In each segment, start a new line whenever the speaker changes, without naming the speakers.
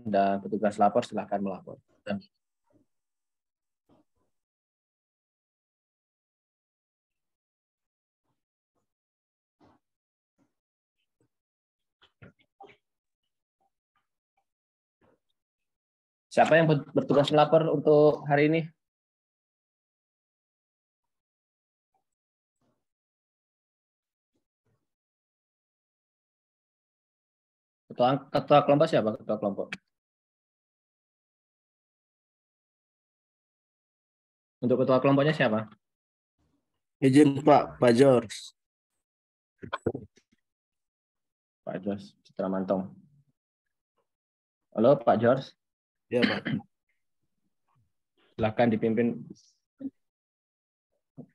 dan petugas lapor silakan melapor. Siapa yang bertugas melapor untuk hari ini? Ketua kelompok siapa? Ketua kelompok. Untuk ketua kelompoknya siapa?
Izin Pak George.
Pak George Citra Mantong. Halo Pak George.
Ya Pak.
Silakan dipimpin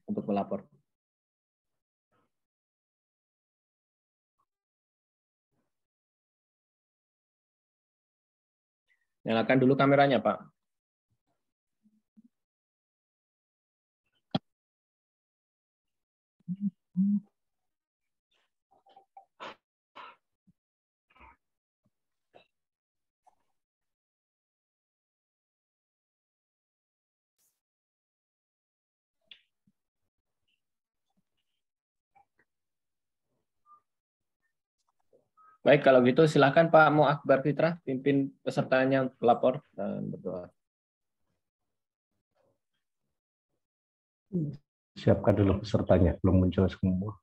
untuk melapor. Nyalakan dulu kameranya, Pak. Baik, kalau gitu silakan Pak Mo Akbar Fitra, pimpin pesertanya untuk pelapor dan berdoa.
Siapkan dulu pesertanya, belum muncul semua.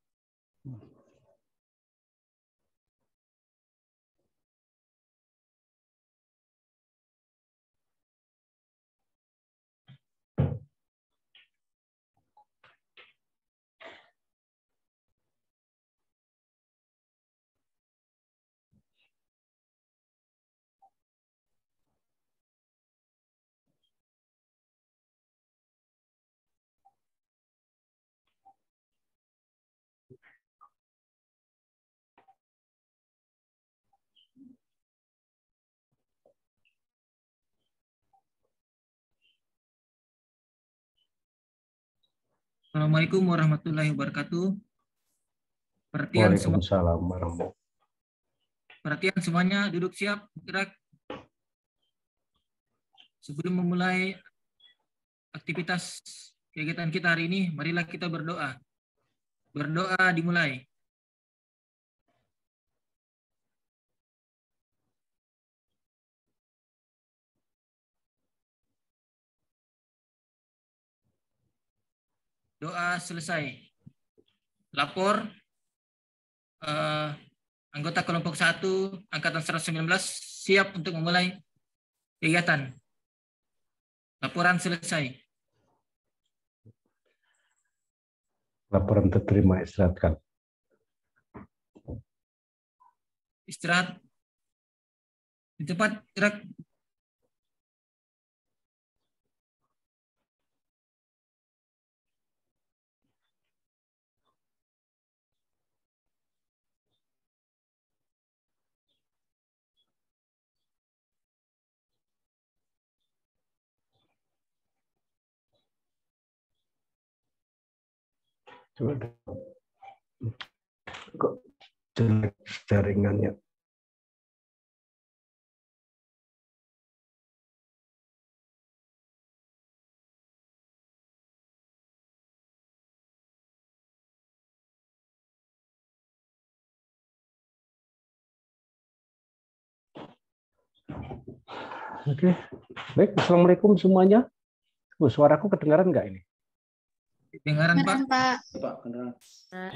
Assalamualaikum warahmatullahi wabarakatuh.
Waalaikumsalam warahmatullahi wabarakatuh.
Perhatian semuanya, duduk siap, gerak. Sebelum memulai aktivitas kegiatan kita hari ini, marilah kita berdoa. Berdoa dimulai. Doa selesai. Lapor anggota kelompok 1 angkatan 119 siap untuk memulai kegiatan. Laporan selesai.
Laporan terterima, istirahatkan.
Istirahat. Di tempat gerak.
Coba kok jelek jaringannya. Oke, baik. Assalamualaikum semuanya. Suaraku kedengaran nggak ini?
Kedengaran Pak.
Pak, kedengaran.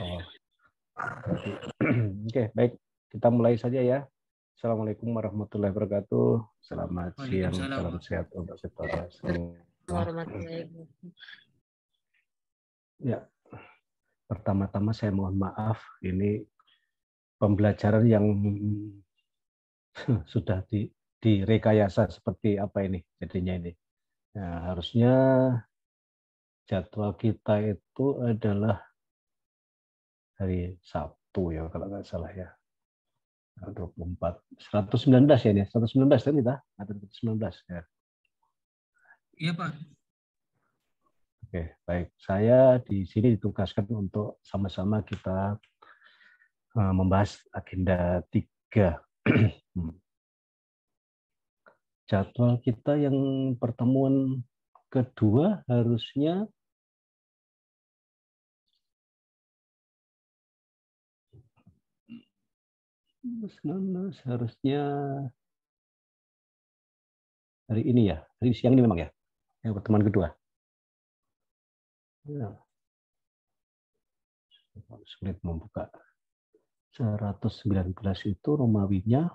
Oh. Oke, baik. Kita mulai saja ya. Assalamualaikum warahmatullahi wabarakatuh. Selamat siang, salam sehat untuk kita semua. Ya, pertama-tama saya mohon maaf. Ini pembelajaran yang sudah direkayasa seperti apa ini jadinya ini. Nah, harusnya jadwal kita itu adalah hari Sabtu ya kalau nggak salah ya. 24 119 ya ini 119 kan kita atau 119 ya.
Iya Pak.
Oke, baik. Saya di sini ditugaskan untuk sama-sama kita membahas agenda 3. jadwal kita yang pertemuan kedua harusnya hari ini ya, hari siang ini memang ya, yang pertemuan kedua. Ya. Sulit membuka. 119 itu Romawinya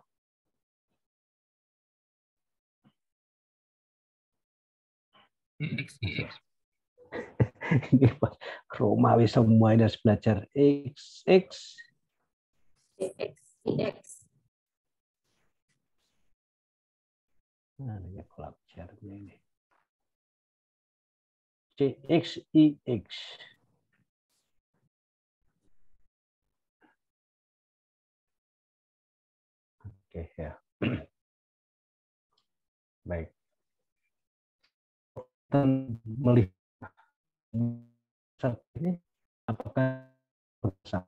EX.
ini Romawi semua ini harus belajar XX. Nah, ini kolab share-nya ini. CXIX. Oke ya. Baik. Kita melihat saat ini apakah bermasalah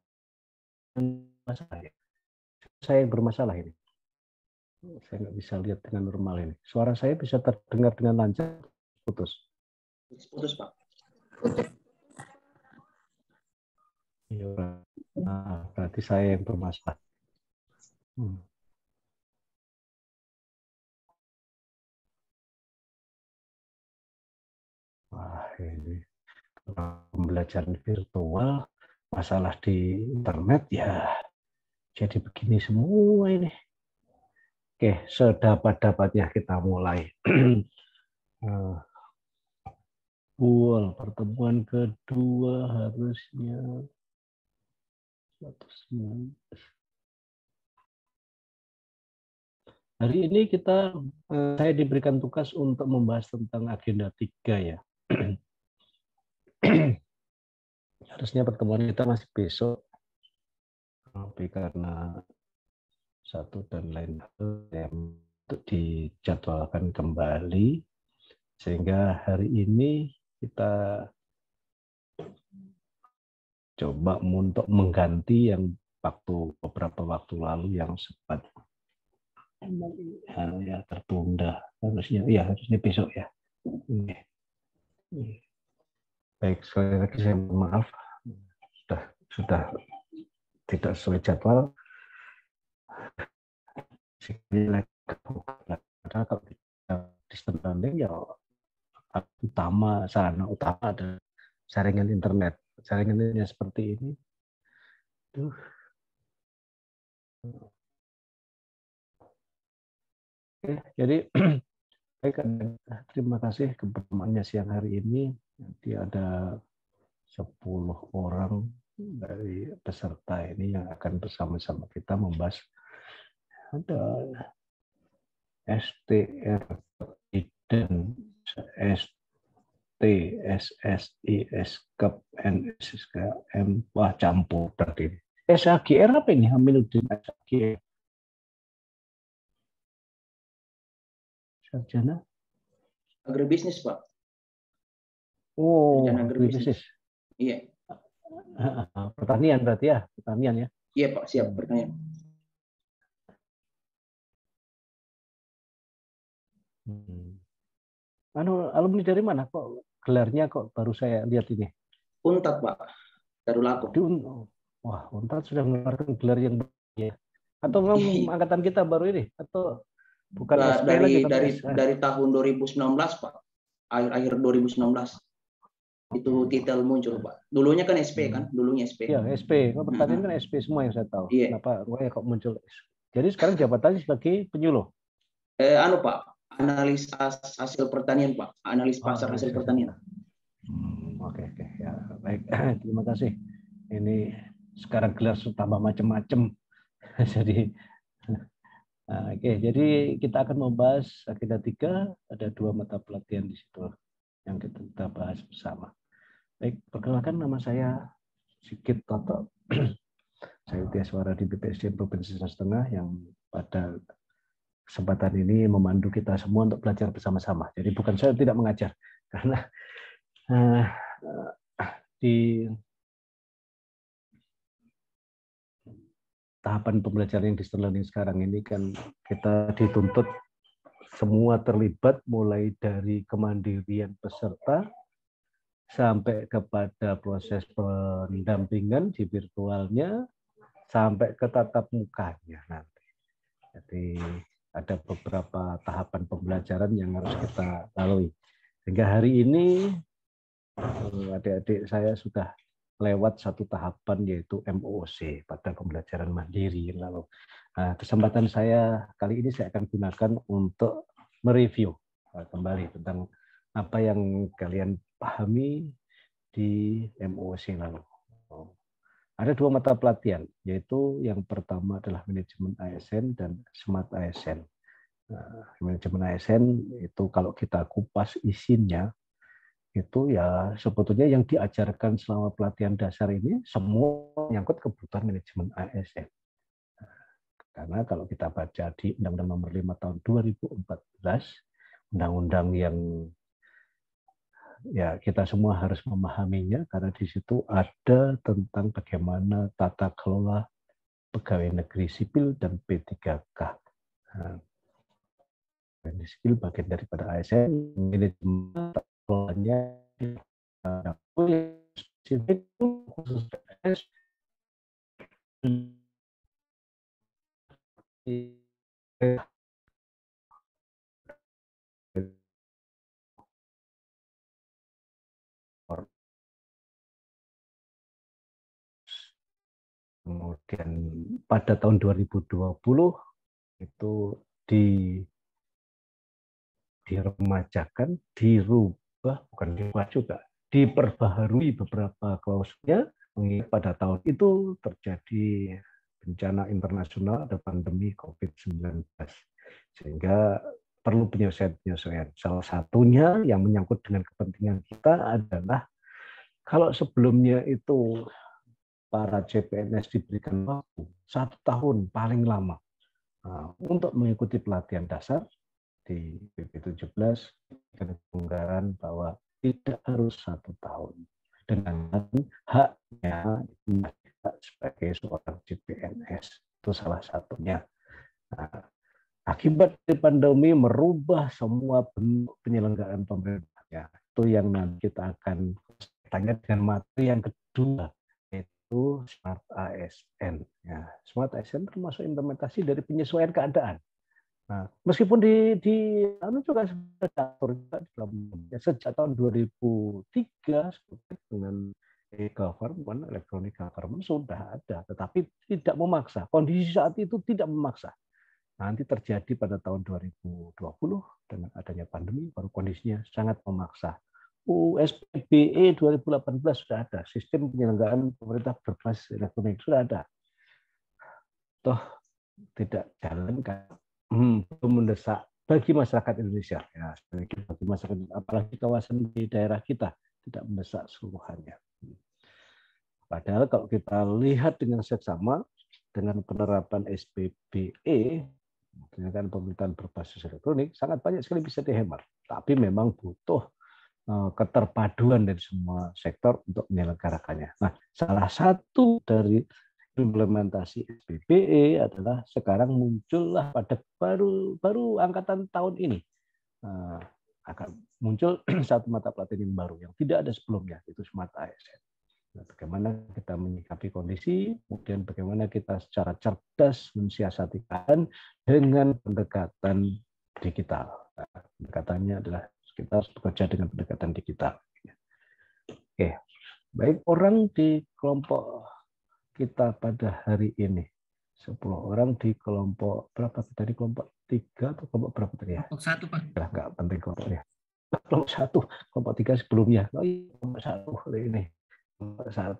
ya? Saya yang bermasalah ini. Saya nggak bisa lihat dengan normal ini. Suara saya bisa terdengar dengan lancar, putus.
Putus, Pak.
Iya. Nah, berarti saya yang bermasalah. Wah, ini pembelajaran virtual, masalah di internet ya jadi begini semua ini. Oke, sedapat-dapatnya kita mulai. Pertemuan kedua harusnya 119. Hari ini saya diberikan tugas untuk membahas tentang agenda 3 ya. Harusnya pertemuan kita masih besok, tapi karena satu dan lain hal yang untuk dijadwalkan kembali, sehingga hari ini kita coba untuk mengganti yang beberapa waktu lalu yang sempat ya tertunda. Harusnya besok ya. Baik, sekali lagi saya mohon maaf sudah tidak sesuai jadwal. Karena kalau distance learning ya sarana utama ada jaringan internet. Jaringannya seperti ini. Oke, jadi baik, terima kasih kebersamaan siang hari ini. Nanti ada 10 orang dari peserta ini yang akan bersama-sama kita membahas. Ada STR dan ST, SSI, SKEP, NSSKM, wah campur tadi. SAGR apa ini? Hamiluddin SAGR. Sarjana?
Agribisnis, Pak.
Oh,
Sarjana agribisnis. Iya.
Pertanian berarti ya? Pertanian ya?
Iya, Pak. Siap, pertanian.
Alumni dari mana? Kok gelarnya kok baru saya lihat ini?
Untat, Pak. Darul Akum.
Wah, Untat sudah mengeluarkan gelar yang baru ya? Atau memang angkatan kita baru ini? Atau bukan SP lagi?
Dari tahun 2019, Pak. Akhir 2019. Itu titel muncul, Pak. Dulunya kan SP kan? Dulunya SP.
Iya, SP. Kalau pertanian kan SP semua yang saya tahu.
Iya.
Kenapa rupanya kok muncul? Jadi sekarang jabatannya sebagai penyuluh.
Pak, analis hasil pertanian, Pak. Analis pasar hasil pertanian.
Oke. Ya, baik. Terima kasih. Ini sekarang gelar sudah tambah macam-macam. Jadi kita akan membahas agenda 3. Ada 2 mata pelatihan di situ yang kita bahas bersama. Baik, perkenalkan, nama saya Sigit Toto. Saya Tiaswara di BPSDM Provinsi Sulawesi Tengah yang pada kesempatan ini memandu kita semua untuk belajar bersama-sama. Jadi bukan saya tidak mengajar, karena di tahapan pembelajaran yang distance learning sekarang ini kan kita dituntut semua terlibat mulai dari kemandirian peserta sampai kepada proses pendampingan di virtualnya sampai ke tatap mukanya nanti. Jadi ada beberapa tahapan pembelajaran yang harus kita lalui. Sehingga hari ini adik-adik saya sudah lewat satu tahapan yaitu MOOC pada pembelajaran mandiri. Lalu kesempatan saya kali ini saya akan gunakan untuk mereview kembali tentang apa yang kalian pahami di MOOC lalu. Ada 2 mata pelatihan, yaitu yang pertama adalah manajemen ASN dan smart ASN. Manajemen ASN itu kalau kita kupas isinya, itu ya sebetulnya yang diajarkan selama pelatihan dasar ini semua menyangkut kebutuhan manajemen ASN. Karena kalau kita baca di Undang-Undang Nomor 5 Tahun 2014, undang-undang yang ya kita semua harus memahaminya karena di situ ada tentang bagaimana tata kelola pegawai negeri sipil dan P3K. Pegawai sipil bagian daripada ASN, manajemen tata kelolanya spesifik khusus kemudian pada tahun 2020 itu diremajakan, dirubah, bukan dirubah juga, diperbaharui beberapa klausulnya mengingat pada tahun itu terjadi bencana internasional, ada pandemi COVID-19. Sehingga perlu penyesuaian-penyesuaian. Salah satunya yang menyangkut dengan kepentingan kita adalah kalau sebelumnya itu para CPNS diberikan waktu 1 tahun paling lama untuk mengikuti pelatihan dasar di PP 17 dan kelonggaran bahwa tidak harus 1 tahun dengan haknya sebagai seorang CPNS itu salah satunya. Akibat pandemi merubah semua bentuk penyelenggaraan pemerintahnya. Itu yang nanti kita akan tanya dengan materi yang kedua, yaitu Smart ASN. Ya, Smart ASN termasuk implementasi dari penyesuaian keadaan. Nah, meskipun juga sudah diatur sejak tahun 2003 dengan e-government, electronic government sudah ada, tetapi tidak memaksa. Kondisi saat itu tidak memaksa. Nanti terjadi pada tahun 2020 dengan adanya pandemi, baru kondisinya sangat memaksa. USPBE 2018 sudah ada, sistem penyelenggaraan pemerintah berbasis elektronik sudah ada. Toh tidak jalan kan, belum mendesak bagi masyarakat Indonesia. Ya, bagi masyarakat, apalagi kawasan di daerah kita tidak mendesak seluruhannya. Padahal kalau kita lihat dengan seksama dengan penerapan SPBE, dengan pemerintahan berbasis elektronik, sangat banyak sekali bisa dihemat. Tapi memang butuh keterpaduan dari semua sektor untuk menyelenggarakannya. Nah, salah satu dari implementasi SPBE adalah sekarang muncullah pada baru angkatan tahun ini akan muncul satu mata pelatihan yang baru yang tidak ada sebelumnya, itu Smart ASN. Nah, bagaimana kita menyikapi kondisi, kemudian bagaimana kita secara cerdas mensiasati keadaan dengan pendekatan digital. Nah, pendekatannya adalah kita harus bekerja dengan pendekatan digital. Oke, baik, orang di kelompok kita pada hari ini 10 orang di kelompok berapa kita di kelompok 3 atau kelompok berapa tadi ya?
Kelompok 1, Pak.
Ya, nggak penting kelompoknya. Kelompok 1, kelompok 3 sebelumnya. Oh iya, kelompok 1 ini. Kelompok 1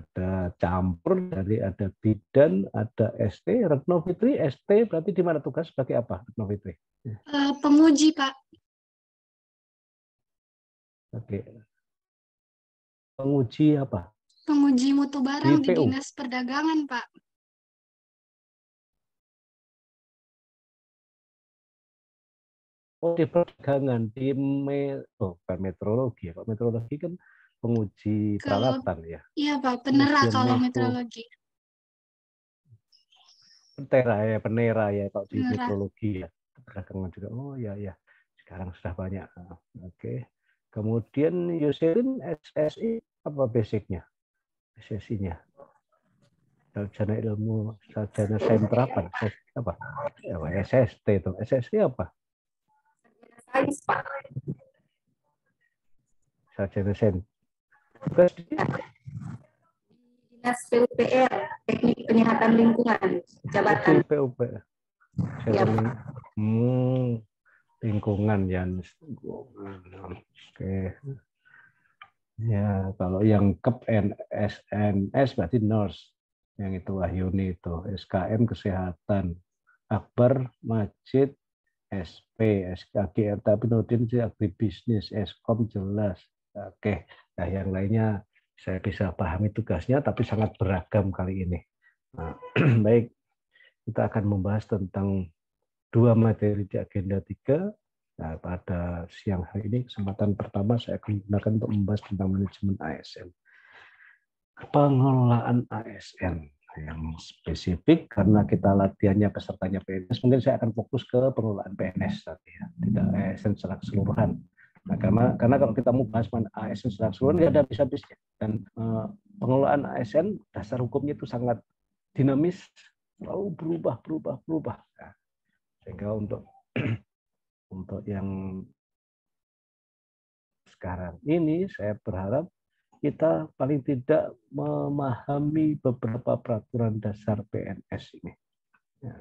ada campur dari ada bidan, ada ST, Retno Fitri, ST berarti di mana tugas sebagai apa Retno Fitri?
Penguji, Pak.
Oke. Penguji apa?
Penguji mutu barang di
PU.
Dinas Perdagangan, Pak.
Oh, di perdagangan di bukan metrologi ya. Kalau metrologi kan penguji peralatan ya.
Iya, Pak, penera kalau
metro,
metrologi.
Penera ya, penera ya kalau di metrologi ya. belakangan juga. Oh ya ya, sekarang sudah banyak. Oke. Kemudian Yoselin SSI apa basicnya? SSI-nya? Sarjana ilmu, sarjana sentra apa? Apa? SST itu. SSI apa?
Sains, Pak.
Sarjana sentra.
Dinas PUPR, Teknik Penyihatan Lingkungan, jabatan.
PUPR.
Ya.
Lingkungan ya. Oke. Ya, kalau yang KEP SNS berarti nurse. Yang itu Wahyuni itu. SKM Kesehatan. Akbar Majid SP, SKG, tapi Nurdin sih agribisnis, Eskom jelas. Oke, nah yang lainnya saya bisa pahami tugasnya, tapi sangat beragam kali ini. Nah, baik, kita akan membahas tentang 2 materi di agenda 3. Nah, pada siang hari ini, kesempatan pertama saya akan gunakan untuk membahas tentang manajemen ASN. Pengelolaan ASN yang spesifik, karena kita latihannya pesertanya PNS, mungkin saya akan fokus ke pengelolaan PNS tadi ya, tidak ASN secara keseluruhan. Nah, karena kalau kita mau bahas ASN secara keseluruhan, nggak ada habis-habisnya. Dan pengelolaan ASN, dasar hukumnya itu sangat dinamis, selalu berubah. Nah, sehingga untuk yang sekarang ini, saya berharap kita paling tidak memahami beberapa peraturan dasar PNS ini. Ya.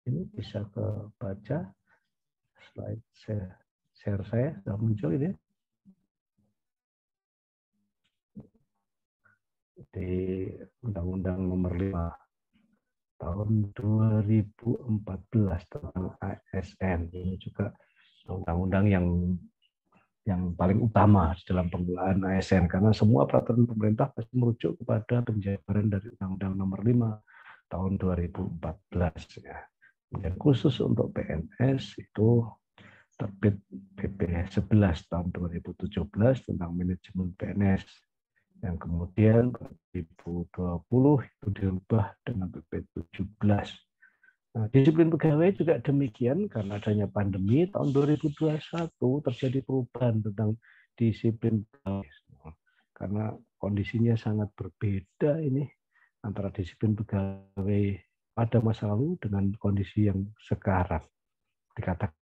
Ini bisa kebaca slide share saya sudah muncul ini. Di Undang-Undang Nomor 5 tahun 2014 tentang ASN. Ini juga undang-undang yang paling utama dalam pengelolaan ASN, karena semua peraturan pemerintah pasti merujuk kepada penjabaran dari Undang-Undang Nomor 5 tahun 2014 ya. Dan khusus untuk PNS itu terbit PP 11 tahun 2017 tentang manajemen PNS, yang kemudian 2020 itu dirubah dengan PP 17. Nah, disiplin pegawai juga demikian, karena adanya pandemi tahun 2021 terjadi perubahan tentang disiplin pegawai. Karena kondisinya sangat berbeda ini antara disiplin pegawai pada masa lalu dengan kondisi yang sekarang. Dikatakan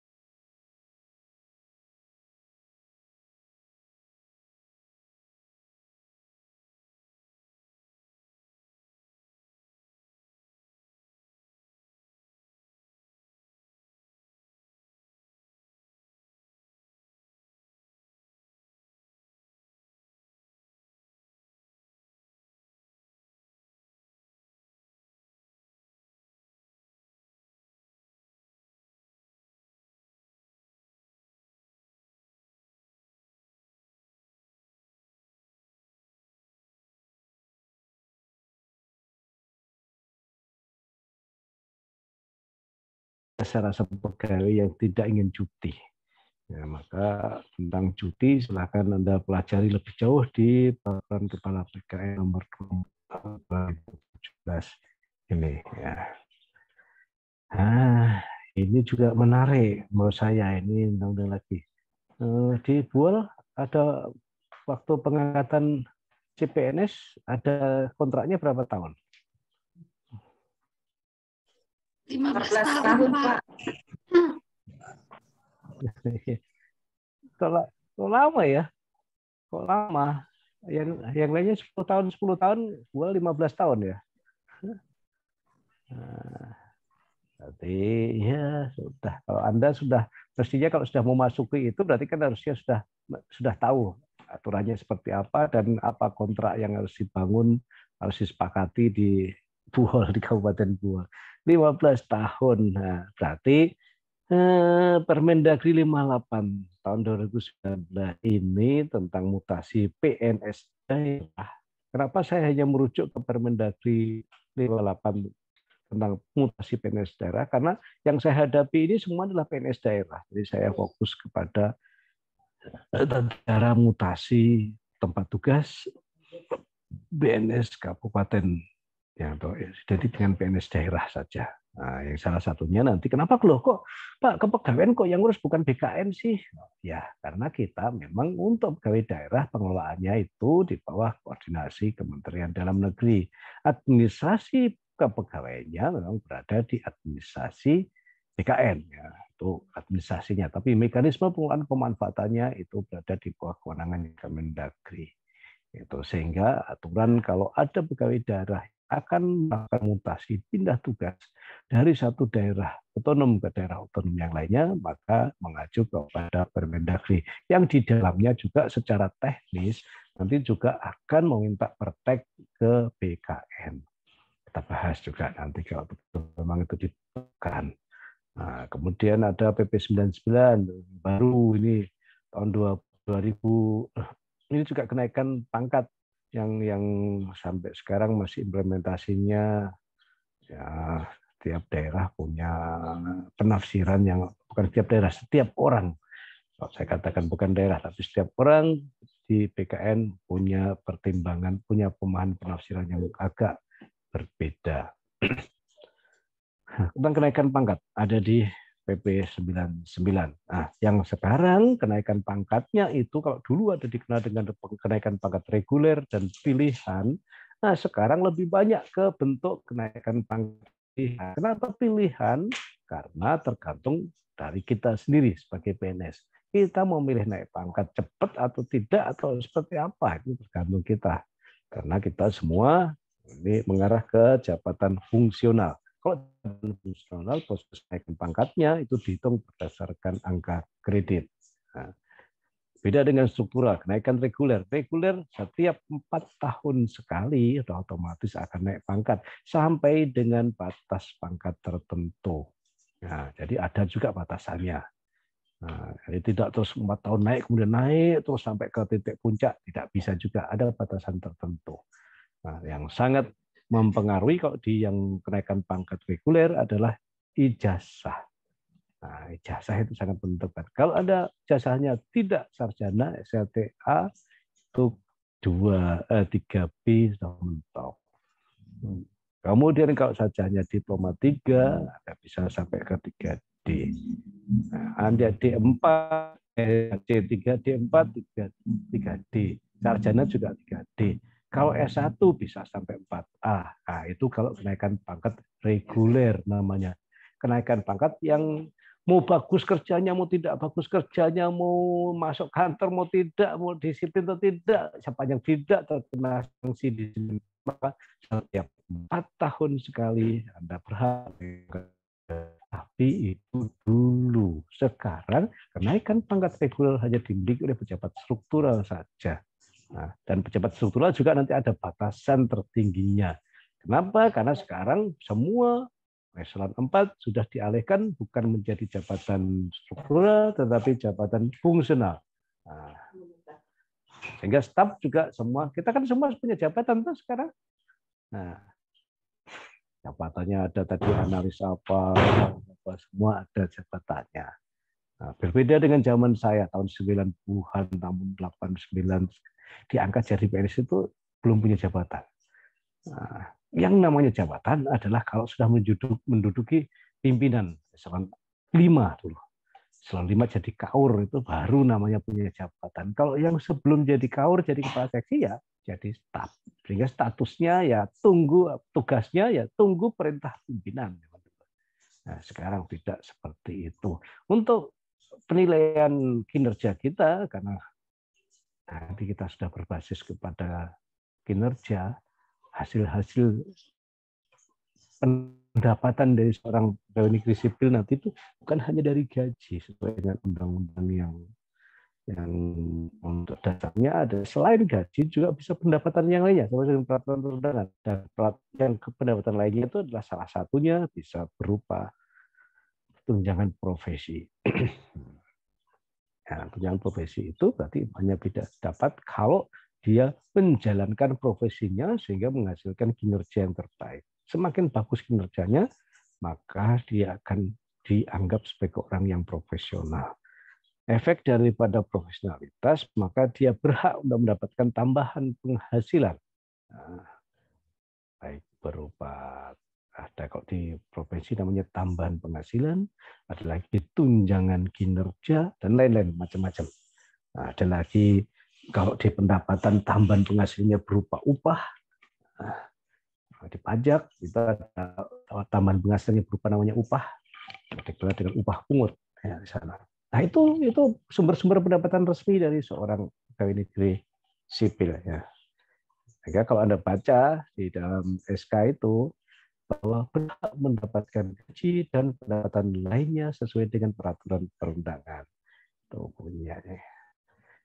rasa pegawai yang tidak ingin cuti. Ya, maka tentang cuti silakan Anda pelajari lebih jauh di peraturan Kepala PKN nomor 2017 ini ya. Nah, ini juga menarik menurut saya, ini undang-undang lagi. Di Buol ada waktu pengangkatan CPNS ada kontraknya berapa tahun?
15
14
tahun, Pak.
Kok lama ya? Kok lama? Yang lainnya 10 tahun, gua 15 tahun ya. Nah, berarti ya sudah. Kalau Anda sudah, mestinya kalau sudah memasuki itu berarti kan harusnya sudah tahu aturannya seperti apa dan apa kontrak yang harus dibangun, harus disepakati di Buol, di Kabupaten Buol. 15 tahun. Nah, berarti Permendagri 58 tahun 2019 ini tentang mutasi PNS daerah. Kenapa saya hanya merujuk ke Permendagri 58 tentang mutasi PNS daerah? Karena yang saya hadapi ini semua adalah PNS daerah. Jadi saya fokus kepada cara mutasi tempat tugas PNS kabupaten. Ya, jadi dengan PNS daerah saja. Nah, yang salah satunya nanti kenapa loh kok Pak kepegawaian kok yang ngurus bukan BKN sih? Ya, karena kita memang untuk pegawai daerah pengelolaannya itu di bawah koordinasi Kementerian Dalam Negeri. Administrasi kepegawaiannya memang berada di administrasi BKN, ya, itu administrasinya. Tapi mekanisme pengelolaan pemanfaatannya itu berada di bawah kewenangan Kemendagri. Itu sehingga aturan kalau ada pegawai daerah akan melakukan mutasi pindah tugas dari satu daerah otonom ke daerah otonom yang lainnya, maka mengacu kepada Permendagri yang di dalamnya juga secara teknis nanti juga akan meminta praktek ke BKN. Kita bahas juga nanti kalau memang itu dibutuhkan. Nah, kemudian ada PP 99 baru ini tahun 2000, ini juga kenaikan pangkat yang sampai sekarang masih implementasinya ya setiap daerah punya penafsiran yang bukan setiap daerah, setiap orang. Kalau saya katakan bukan daerah, tapi setiap orang di BKN punya pertimbangan, punya pemahaman penafsiran yang agak berbeda. Tentang kenaikan pangkat ada di PP 99. Nah, yang sekarang kenaikan pangkatnya itu kalau dulu ada dikenal dengan kenaikan pangkat reguler dan pilihan, nah sekarang lebih banyak ke bentuk kenaikan pangkat pilihan. Kenapa pilihan? Karena tergantung dari kita sendiri sebagai PNS. Kita mau milih naik pangkat cepat atau tidak atau seperti apa, itu tergantung kita. Karena kita semua ini mengarah ke jabatan fungsional. Kalau fungsional, proses kenaikan pangkatnya itu dihitung berdasarkan angka kredit. Nah, beda dengan struktural, kenaikan reguler. Reguler setiap 4 tahun sekali sudah otomatis akan naik pangkat sampai dengan batas pangkat tertentu. Nah, jadi ada juga batasannya. Nah, jadi tidak terus 4 tahun naik kemudian naik terus sampai ke titik puncak, tidak bisa juga, ada batasan tertentu. Nah, yang sangat mempengaruhi kalau di yang kenaikan pangkat reguler adalah ijazah. Nah, ijazah itu sangat menentukan. Kalau ada ijazahnya tidak sarjana SLTA itu 3B sudah mentok. Kemudian kalau sarjana diploma 3 ada bisa sampai ke 3D. Nah, ada D4, C3, D4, 3D. Sarjana juga 3D. Kalau S1 bisa sampai 4A. Nah, itu kalau kenaikan pangkat reguler namanya. Kenaikan pangkat yang mau bagus kerjanya, mau tidak bagus kerjanya, mau masuk kantor, mau tidak, mau disiplin atau tidak, sepanjang tidak terkena sanksi disiplin, maka setiap 4 tahun sekali Anda berhak. Tapi itu dulu. Sekarang kenaikan pangkat reguler hanya dimiliki oleh pejabat struktural saja. Nah, dan pejabat struktural juga nanti ada batasan tertingginya. Kenapa? Karena sekarang semua eselon 4 sudah dialihkan bukan menjadi jabatan struktural, tetapi jabatan fungsional. Nah, sehingga staf juga semua, kita kan semua punya jabatan tuh sekarang. Nah, jabatannya ada tadi analis apa semua ada jabatannya. Nah, berbeda dengan zaman saya tahun 90-an, tahun 89 diangkat jadi PNS itu belum punya jabatan. Nah, yang namanya jabatan adalah kalau sudah menduduki pimpinan, eselon 5 dulu. Eselon 5 jadi kaur itu baru namanya punya jabatan. Kalau yang sebelum jadi kaur, jadi kepala seksi ya jadi staf. Sehingga statusnya ya tunggu, tugasnya ya tunggu perintah pimpinan. Nah, sekarang tidak seperti itu. Untuk penilaian kinerja kita, karena nanti kita sudah berbasis kepada kinerja, hasil-hasil pendapatan dari seorang pegawai negeri sipil nanti itu bukan hanya dari gaji sesuai dengan undang-undang yang untuk dasarnya ada, selain gaji juga bisa pendapatan yang lainnya sesuai dengan peraturan perundangan, dan yang pendapatan lainnya itu adalah salah satunya bisa berupa tunjangan profesi. Nah, tunjangan profesi itu berarti hanya bisa dapat kalau dia menjalankan profesinya sehingga menghasilkan kinerja yang terbaik. Semakin bagus kinerjanya, maka dia akan dianggap sebagai orang yang profesional. Efek daripada profesionalitas, maka dia berhak untuk mendapatkan tambahan penghasilan. Nah, baik berupa Ada kok di provinsi namanya tambahan penghasilan, ada lagi tunjangan kinerja, dan lain-lain macam-macam. Nah, ada lagi kalau di pendapatan tambahan penghasilannya berupa upah, di pajak itu ada tambahan penghasilannya berupa namanya upah, dikelola dengan upah pungut ya, di sana. Nah itu sumber-sumber pendapatan resmi dari seorang pegawai negeri sipil ya. Sehingga kalau Anda baca di dalam SK itu bahwa berhak mendapatkan gaji dan pendapatan lainnya sesuai dengan peraturan perundangan. Itu bunyinya.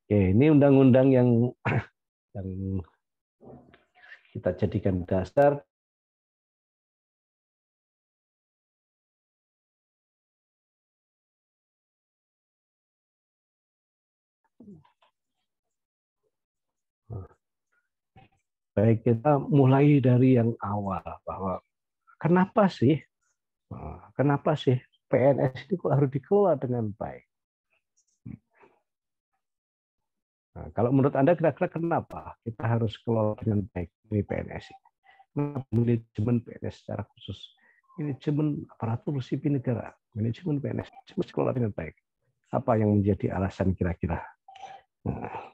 Oke, ini undang-undang yang kita jadikan dasar. Baik, kita mulai dari yang awal bahwa kenapa sih PNS ini kok harus dikelola dengan baik? Nah, kalau menurut Anda kira-kira kenapa kita harus kelola dengan baik ini PNS ini? Kenapa manajemen PNS secara khusus, manajemen aparatur sipil negara, manajemen PNS harus dikelola dengan baik? Apa yang menjadi alasan kira-kira? Nah,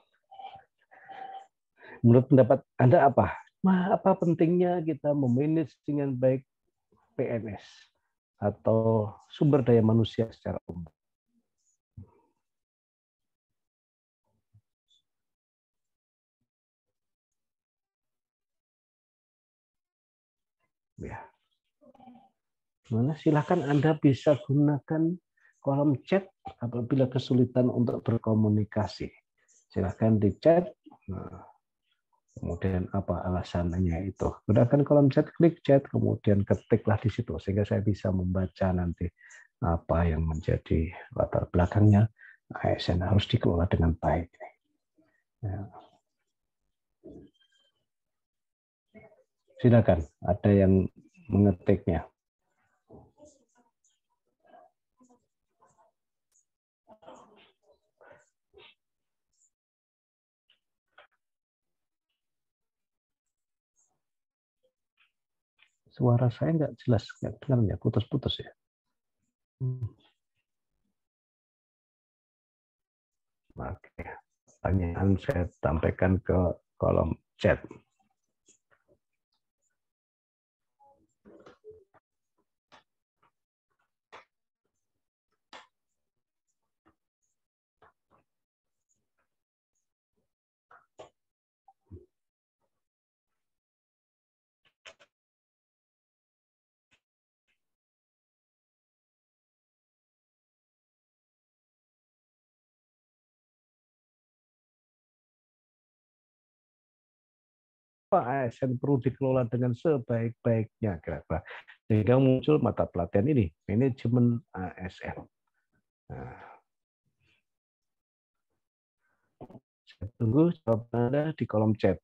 menurut pendapat Anda apa? Apa pentingnya kita memanage dengan baik PNS atau sumber daya manusia secara umum? Ya. Mana silakan Anda bisa gunakan kolom chat apabila kesulitan untuk berkomunikasi. Silakan di chat. Nah, kemudian apa alasannya itu? Gunakan kolom chat, klik chat, kemudian ketiklah di situ sehingga saya bisa membaca nanti apa yang menjadi latar belakangnya. ASN harus dikelola dengan baik. Ya. Silakan, ada yang mengetiknya. Suara saya nggak jelas, nggak dengar ya, putus-putus ya. Oke, pertanyaan saya sampaikan ke kolom chat. ASN perlu dikelola dengan sebaik-baiknya kira-kira. Sehingga muncul mata pelatihan ini, manajemen ASN. Nah, saya tunggu jawaban Anda di kolom chat.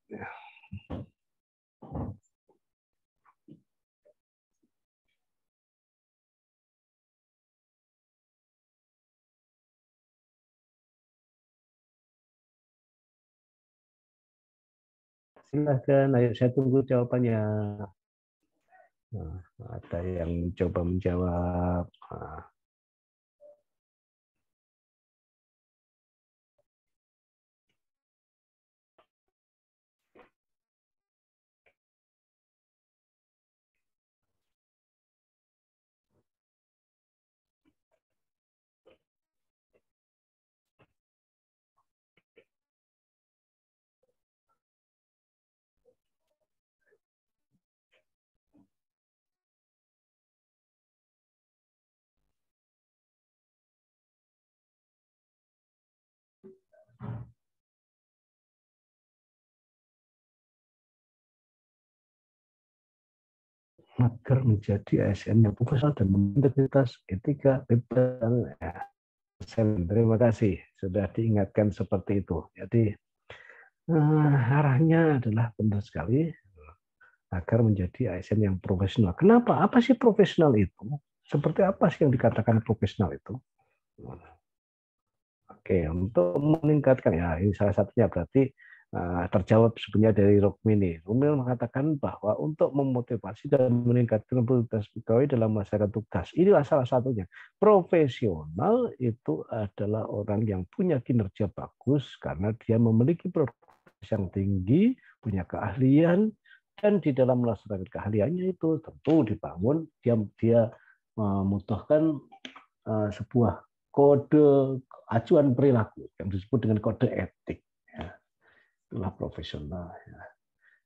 Silahkan, ayo saya tunggu jawabannya. Nah, ada yang mencoba menjawab. Nah. Agar menjadi ASN yang profesional dan berintegritas, etika, bebas. Terima kasih sudah diingatkan seperti itu. Jadi arahnya adalah benar sekali agar menjadi ASN yang profesional. Kenapa? Apa sih profesional itu? Seperti apa sih yang dikatakan profesional itu? Oke, untuk meningkatkan ya ini salah satunya berarti terjawab sebenarnya dari Rukmini. Rukmini mengatakan bahwa untuk memotivasi dan meningkatkan produktivitas pegawai dalam melaksanakan tugas, inilah salah satunya. Profesional itu adalah orang yang punya kinerja bagus karena dia memiliki produktivitas yang tinggi, punya keahlian, dan di dalam melaksanakan keahliannya itu tentu dibangun, dia membutuhkan sebuah kode acuan perilaku yang disebut dengan kode etik. Itulah profesional.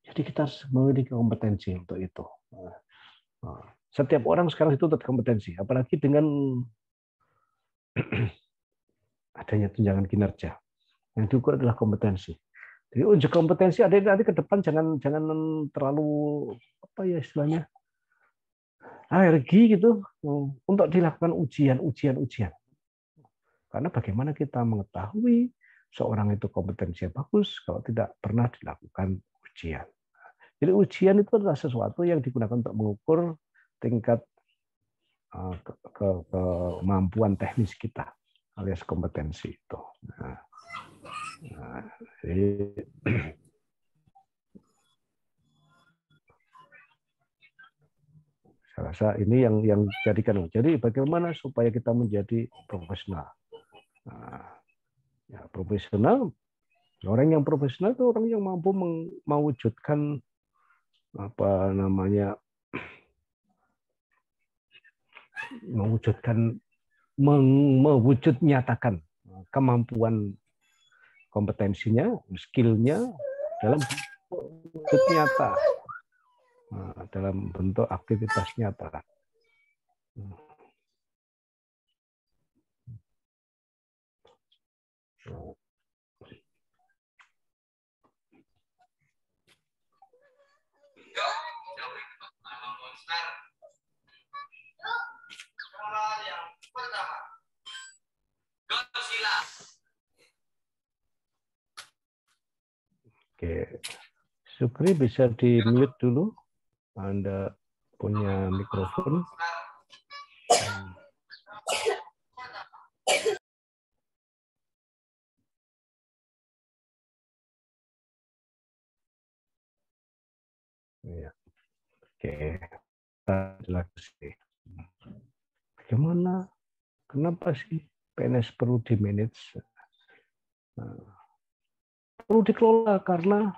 Jadi kita harus memiliki kompetensi untuk itu. Setiap orang sekarang itu tetap kompetensi, apalagi dengan adanya tunjangan kinerja. Yang diukur adalah kompetensi. Jadi uji kompetensi ada nanti ke depan jangan terlalu apa ya istilahnya alergi gitu untuk dilakukan ujian. Karena bagaimana kita mengetahui seorang itu kompetensinya bagus kalau tidak pernah dilakukan ujian. Jadi ujian itu adalah sesuatu yang digunakan untuk mengukur tingkat kemampuan teknis kita alias kompetensi itu. Jadi saya rasa ini yang jadikan. Jadi bagaimana supaya kita menjadi profesional? Ya, profesional, orang yang profesional itu orang yang mampu mewujudkan mewujud nyatakan kemampuan kompetensinya, skillnya dalam wujud nyata, dalam bentuk aktivitas nyata. Oke, Sukri bisa di mute dulu. Anda punya mikrofon. Ya. Oke, jelaskan. Bagaimana? Kenapa sih PNS perlu di manage? Perlu dikelola karena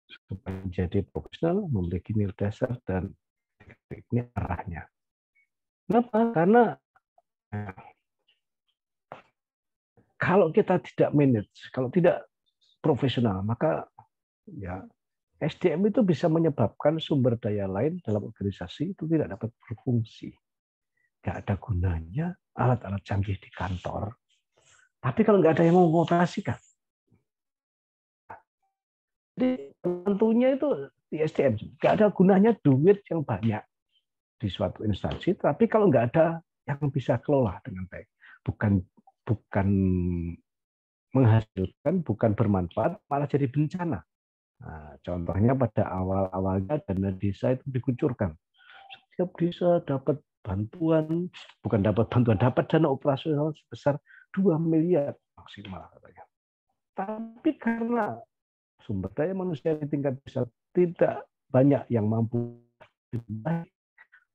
supaya menjadi profesional memiliki nilai dasar dan ini arahnya. Kenapa? Karena kalau kita tidak manage, kalau tidak profesional, maka ya SDM itu bisa menyebabkan sumber daya lain dalam organisasi itu tidak dapat berfungsi. Nggak ada gunanya alat-alat canggih di kantor. Tapi kalau nggak ada yang mengoperasikan, jadi tentunya itu di SDM nggak ada gunanya duit yang banyak di suatu instansi, tapi kalau nggak ada yang bisa kelola dengan baik, bukan menghasilkan, bukan bermanfaat, malah jadi bencana. Nah, contohnya pada awal-awalnya dana desa itu dikucurkan. Setiap desa dapat bantuan, bukan dapat bantuan, dapat dana operasional sebesar 2 miliar maksimal katanya. Tapi karena sumber daya manusia di tingkat desa tidak banyak yang mampu,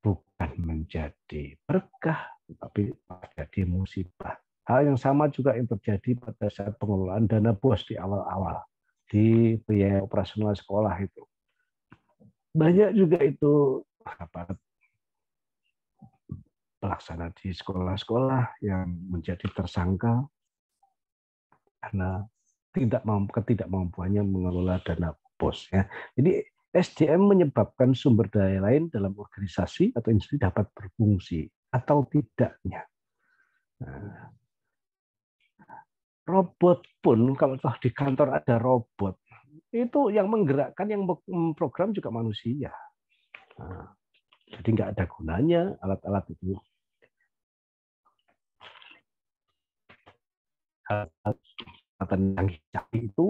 bukan menjadi berkah, tapi menjadi musibah. Hal yang sama juga yang terjadi pada saat pengelolaan dana BOS di awal-awal, di biaya operasional sekolah itu. Banyak juga itu pelaksana di sekolah-sekolah yang menjadi tersangka karena ketidakmampuannya mengelola dana BOS. Ya. Jadi SDM menyebabkan sumber daya lain dalam organisasi atau industri dapat berfungsi atau tidaknya. Nah, robot pun kalau toh di kantor ada robot, itu yang menggerakkan, yang memprogram juga manusia. Nah, jadi nggak ada gunanya alat-alat itu. Canggih itu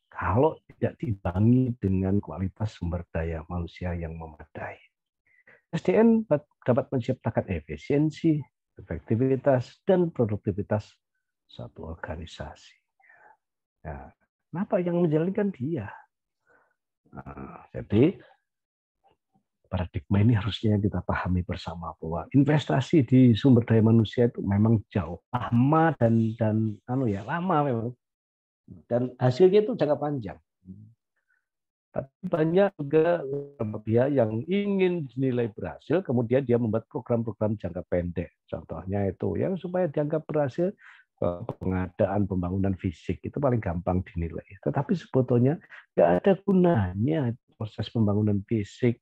kalau tidak diimbangi dengan kualitas sumber daya manusia yang memadai. SDM dapat menciptakan efisiensi, efektivitas, dan produktivitas suatu organisasi. Ya, Kenapa yang menjalankan dia? Nah, jadi paradigma ini harusnya kita pahami bersama bahwa investasi di sumber daya manusia itu memang jauh lama dan lama memang, dan hasilnya itu jangka panjang. Tapi banyak juga pihak yang ingin dinilai berhasil, kemudian dia membuat program-program jangka pendek. Contohnya itu yang supaya dianggap berhasil, pengadaan pembangunan fisik itu paling gampang dinilai. Tetapi sebetulnya nggak ada gunanya proses pembangunan fisik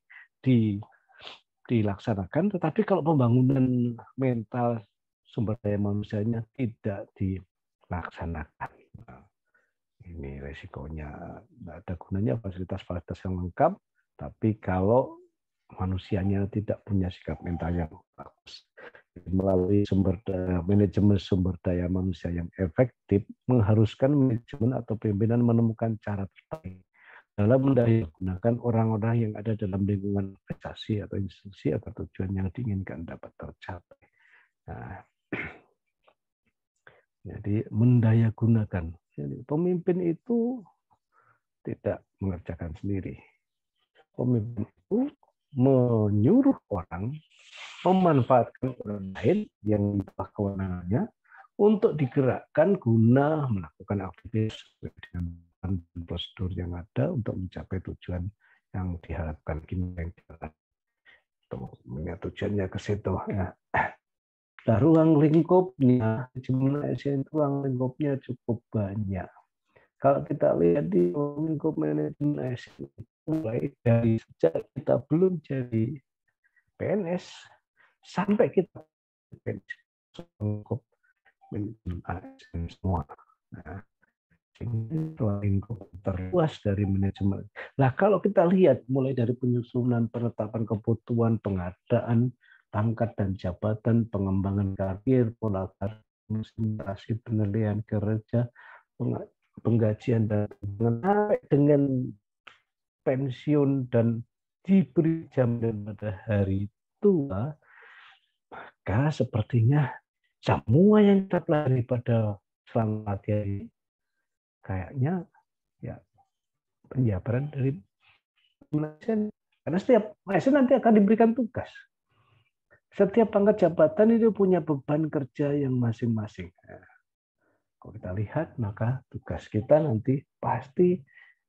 dilaksanakan, tetapi kalau pembangunan mental sumber daya manusianya tidak dilaksanakan. Nah, ini resikonya. Tidak ada gunanya fasilitas-fasilitas yang lengkap, tapi kalau manusianya tidak punya sikap mental yang bagus. Melalui manajemen sumber daya manusia yang efektif, mengharuskan manajemen atau pimpinan menemukan cara terbaik dalam menggunakan orang-orang yang ada dalam lingkungan organisasi atau institusi atau tujuan yang diinginkan dapat tercapai. Nah, jadi mendaya gunakan. Jadi, pemimpin itu tidak mengerjakan sendiri. Pemimpin itu menyuruh orang memanfaatkan orang lain yang di bawah kewenangannya untuk digerakkan guna melakukan aktivitas dengan prosedur yang ada untuk mencapai tujuan yang diharapkan. Tujuannya ke situ. Ya. Nah, ruang lingkupnya, ruang lingkupnya cukup banyak. Kalau kita lihat di lingkup manajemen ASN, mulai dari sejak kita belum jadi PNS sampai kita lingkup manajemen ASN semua. Nah, ruang lingkup terluas dari manajemen. Nah, kalau kita lihat mulai dari penyusunan, penetapan kebutuhan, pengadaan pangkat dan jabatan, pengembangan karir, pola karir, penilaian kerja, penggajian dan sampai dengan pensiun dan diberi jaminan pada hari tua, maka sepertinya semua yang kita pelajari pada selama latihan ini kayaknya ya penjabaran dari ASN. Karena setiap ASN nanti akan diberikan tugas. Setiap pangkat jabatan itu punya beban kerja yang masing-masing. Kalau kita lihat, maka tugas kita nanti pasti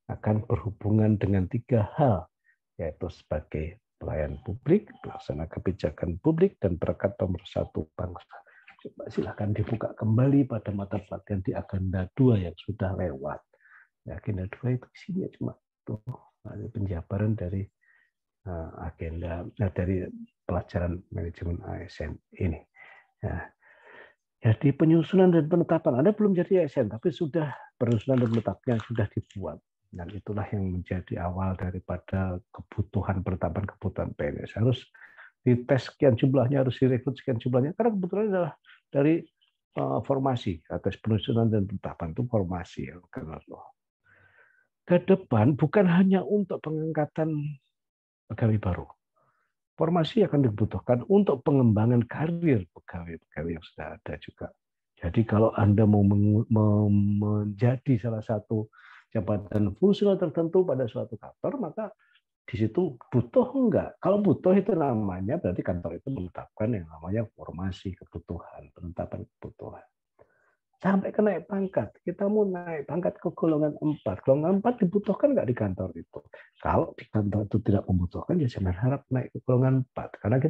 akan berhubungan dengan 3 hal, yaitu sebagai pelayan publik, pelaksana kebijakan publik, dan perekat pemersatu bangsa. Coba silakan dibuka kembali pada mata pelatihan di agenda 2 yang sudah lewat. Ya, agenda 2 itu isinya cuma tuh penjabaran dari agenda dari pelajaran manajemen ASN ini. Ya. Jadi penyusunan dan penetapan, Anda belum jadi ASN, tapi sudah penyusunan dan penetapan sudah dibuat. Dan itulah yang menjadi awal daripada penetapan kebutuhan PNS. Harus dites sekian jumlahnya, harus direkrut sekian jumlahnya, karena kebetulan adalah dari formasi, atas penyusunan dan penetapan itu formasi. Ke depan bukan hanya untuk pengangkatan pegawai baru. Formasi akan dibutuhkan untuk pengembangan karir pegawai-pegawai yang sudah ada juga. Jadi kalau Anda mau menjadi salah satu jabatan fungsional tertentu pada suatu kantor, maka di situ butuh enggak? Kalau butuh itu namanya berarti kantor itu menetapkan yang namanya formasi kebutuhan, penetapan kebutuhan. Sampai ke naik pangkat. Kita mau naik pangkat ke golongan 4. Golongan 4 dibutuhkan nggak di kantor itu? Kalau di kantor itu tidak membutuhkan, ya jangan harap naik ke golongan 4. Karena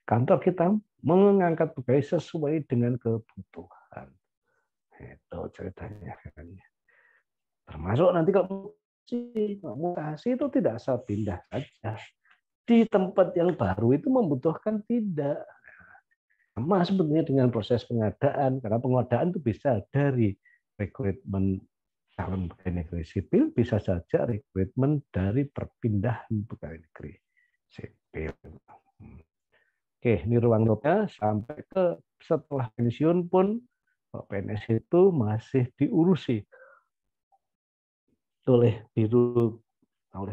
kantor kita mengangkat pegawai sesuai dengan kebutuhan. Itu ceritanya. Termasuk nanti kalau mutasi itu tidak asal pindah saja. Di tempat yang baru itu membutuhkan tidak. Sama sebetulnya dengan proses pengadaan, karena pengadaan itu bisa dari rekrutmen calon pegawai negeri sipil, bisa saja rekrutmen dari perpindahan pegawai negeri sipil. Oke, ini ruang lingkupnya sampai ke setelah pensiun pun PNS itu masih diurusi oleh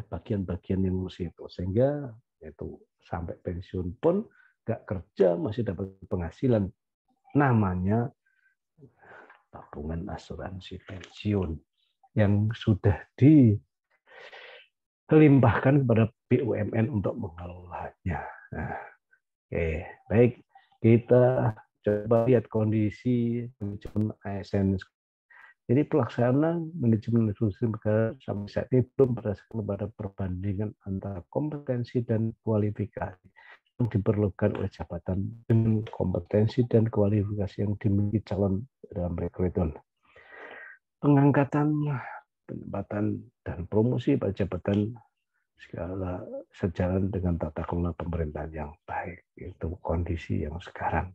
bagian-bagian yang ngurusi itu, sehingga itu sampai pensiun pun nggak kerja masih dapat penghasilan, namanya tabungan asuransi pensiun. yang sudah dilimpahkan kepada BUMN untuk mengelolanya. Nah, oke, baik, kita coba lihat kondisi manajemen ASN. Jadi pelaksanaan manajemen institusi negara sampai saat ini belum berdasarkan pada perbandingan antara kompetensi dan kualifikasi yang diperlukan oleh jabatan dengan kompetensi dan kualifikasi yang dimiliki calon dalam rekrutmen. Pengangkatan, penempatan, dan promosi pada jabatan segala sejalan dengan tata kelola pemerintahan yang baik. Itu kondisi yang sekarang.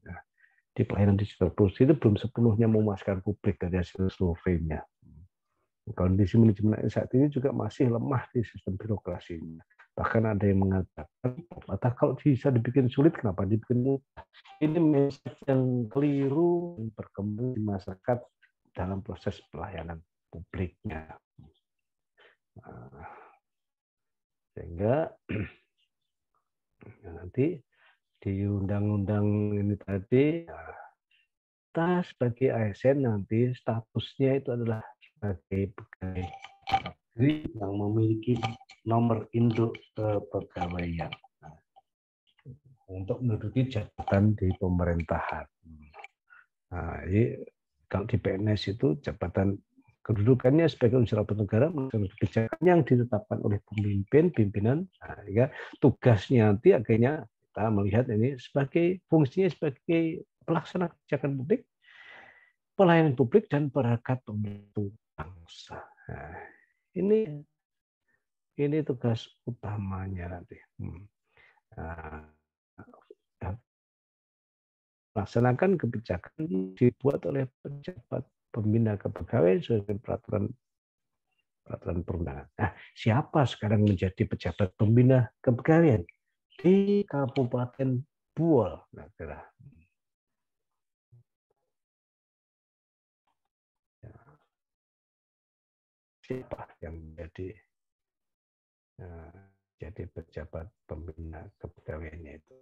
Di pelayanan digital plus itu belum sepenuhnya memuaskan publik dari hasil surveinya. Kondisi manajemen saat ini juga masih lemah di sistem birokrasinya. Bahkan ada yang mengatakan, kalau bisa dibikin sulit, kenapa dibikin mudah? Ini message yang keliru berkembang di masyarakat dalam proses pelayanan publiknya. Sehingga nanti di undang-undang ini tadi, kita sebagai ASN nanti statusnya itu adalah sebagai pegawai negeri yang memiliki nomor induk kepegawaian untuk menduduki jabatan di pemerintahan. Nah, jadi kalau di PNS itu jabatan kedudukannya sebagai unsur aparatur negara mengenai kebijakan yang ditetapkan oleh pimpinan. Nah, ya, tugasnya nanti akhirnya kita melihat ini sebagai fungsinya sebagai pelaksana kebijakan publik, pelayanan publik, dan perangkat pembantu bangsa. Nah, ini tugas utamanya nanti. Melaksanakan kebijakan dibuat oleh pejabat pembina kepegawaian sesuai peraturan perundangan. Nah, siapa sekarang menjadi pejabat pembina kepegawaian di Kabupaten Buol? Nah, siapa yang jadi pejabat pembina kepegawaiannya itu?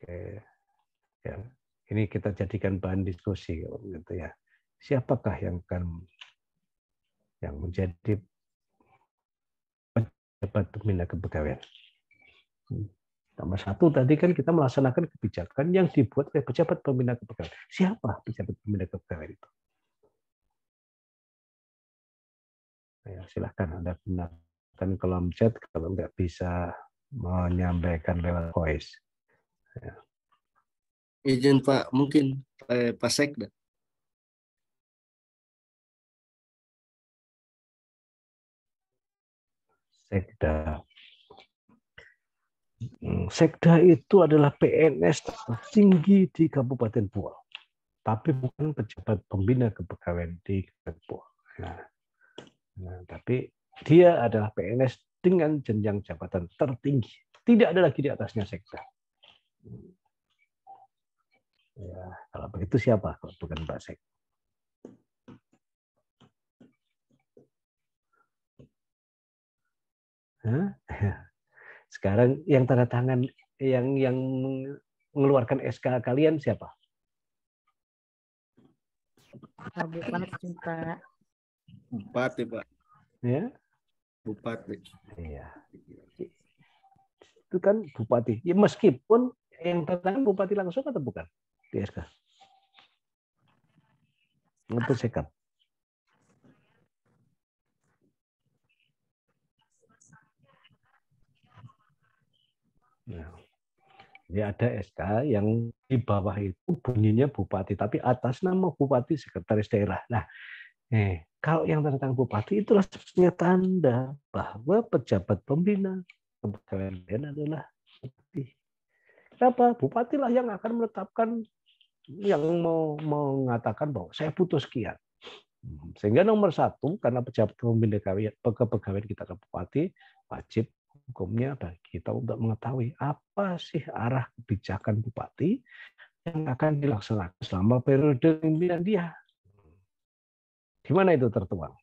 Oke, ya. Ini kita jadikan bahan diskusi, gitu ya. Siapakah yang menjadi pejabat pembina kepegawaian? Nomor satu tadi kan kita melaksanakan kebijakan yang dibuat oleh pejabat pembina kepegawaian. Siapa pejabat pembina kepegawaian itu? Ya, silahkan Anda gunakan kolom chat kalau nggak bisa menyampaikan lewat voice. Ya.
Izin Pak, mungkin Pak Sekda.
Sekda itu adalah PNS tertinggi di Kabupaten Buol, tapi bukan pejabat pembina kepegawaian di Kabupaten Buol. Nah, tapi dia adalah PNS dengan jenjang jabatan tertinggi. Tidak ada lagi di atasnya Sekda. Ya, kalau begitu siapa kalau bukan Pak Sek? Sekarang yang tanda tangan yang mengeluarkan SK kalian siapa?
Bupati, Pak.
Bupati, Pak.
Ya.
Bupati.
Iya. Itu kan bupati. Ya, meskipun yang tanda tangan bupati langsung atau bukan di SK? Untuk sekap. Nah, ya ada SK yang di bawah itu bunyinya bupati, tapi atas nama bupati sekretaris daerah. Nah, kalau yang tanda tangan bupati itulah sebenarnya tanda bahwa pejabat pembina kepegawaian adalah bupati. Kenapa? Bupati lah yang akan menetapkan, yang mau mengatakan bahwa saya butuh sekian. Sehingga nomor satu, karena pejabat pembina kepegawaian kita ke bupati, wajib hukumnya bagi kita untuk mengetahui apa sih arah kebijakan bupati yang akan dilaksanakan selama periode pimpinan dia. Di mana itu tertuang?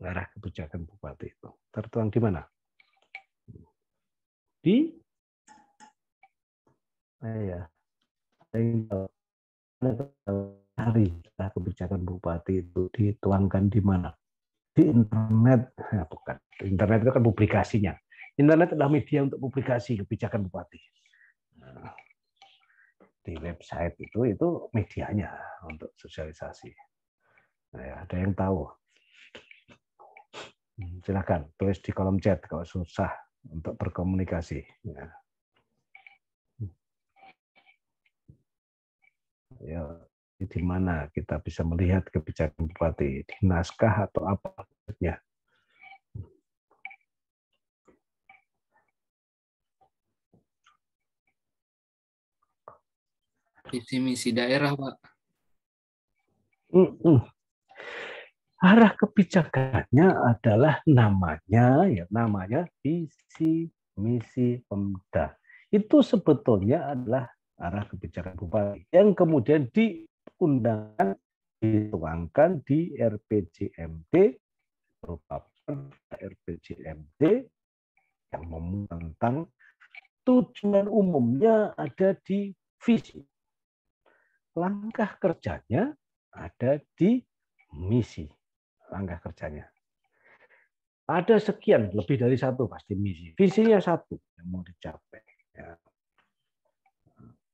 Arah kebijakan bupati itu tertuang di mana? di hari kebijakan bupati itu dituangkan di mana? Di internet. Ya, bukan. Internet itu kan publikasinya. Internet adalah media untuk publikasi kebijakan bupati. Nah, di website itu medianya untuk sosialisasi. Nah, ya, ada yang tahu? Silakan tulis di kolom chat kalau susah untuk berkomunikasi. Ya. Ya, di mana kita bisa melihat kebijakan bupati, di naskah atau apa maksudnya?
Visi misi daerah, Pak.
Arah kebijakannya adalah namanya visi misi Pemda. Itu sebetulnya adalah arah kebijakan bupati yang kemudian diundangkan, dituangkan di RPJMD, merupakan RPJMD yang ngomong tentang tujuan umumnya ada di visi. Langkah kerjanya ada di misi. Langkah kerjanya. Ada sekian, lebih dari satu pasti misi. Visinya satu yang mau dicapai. Ya.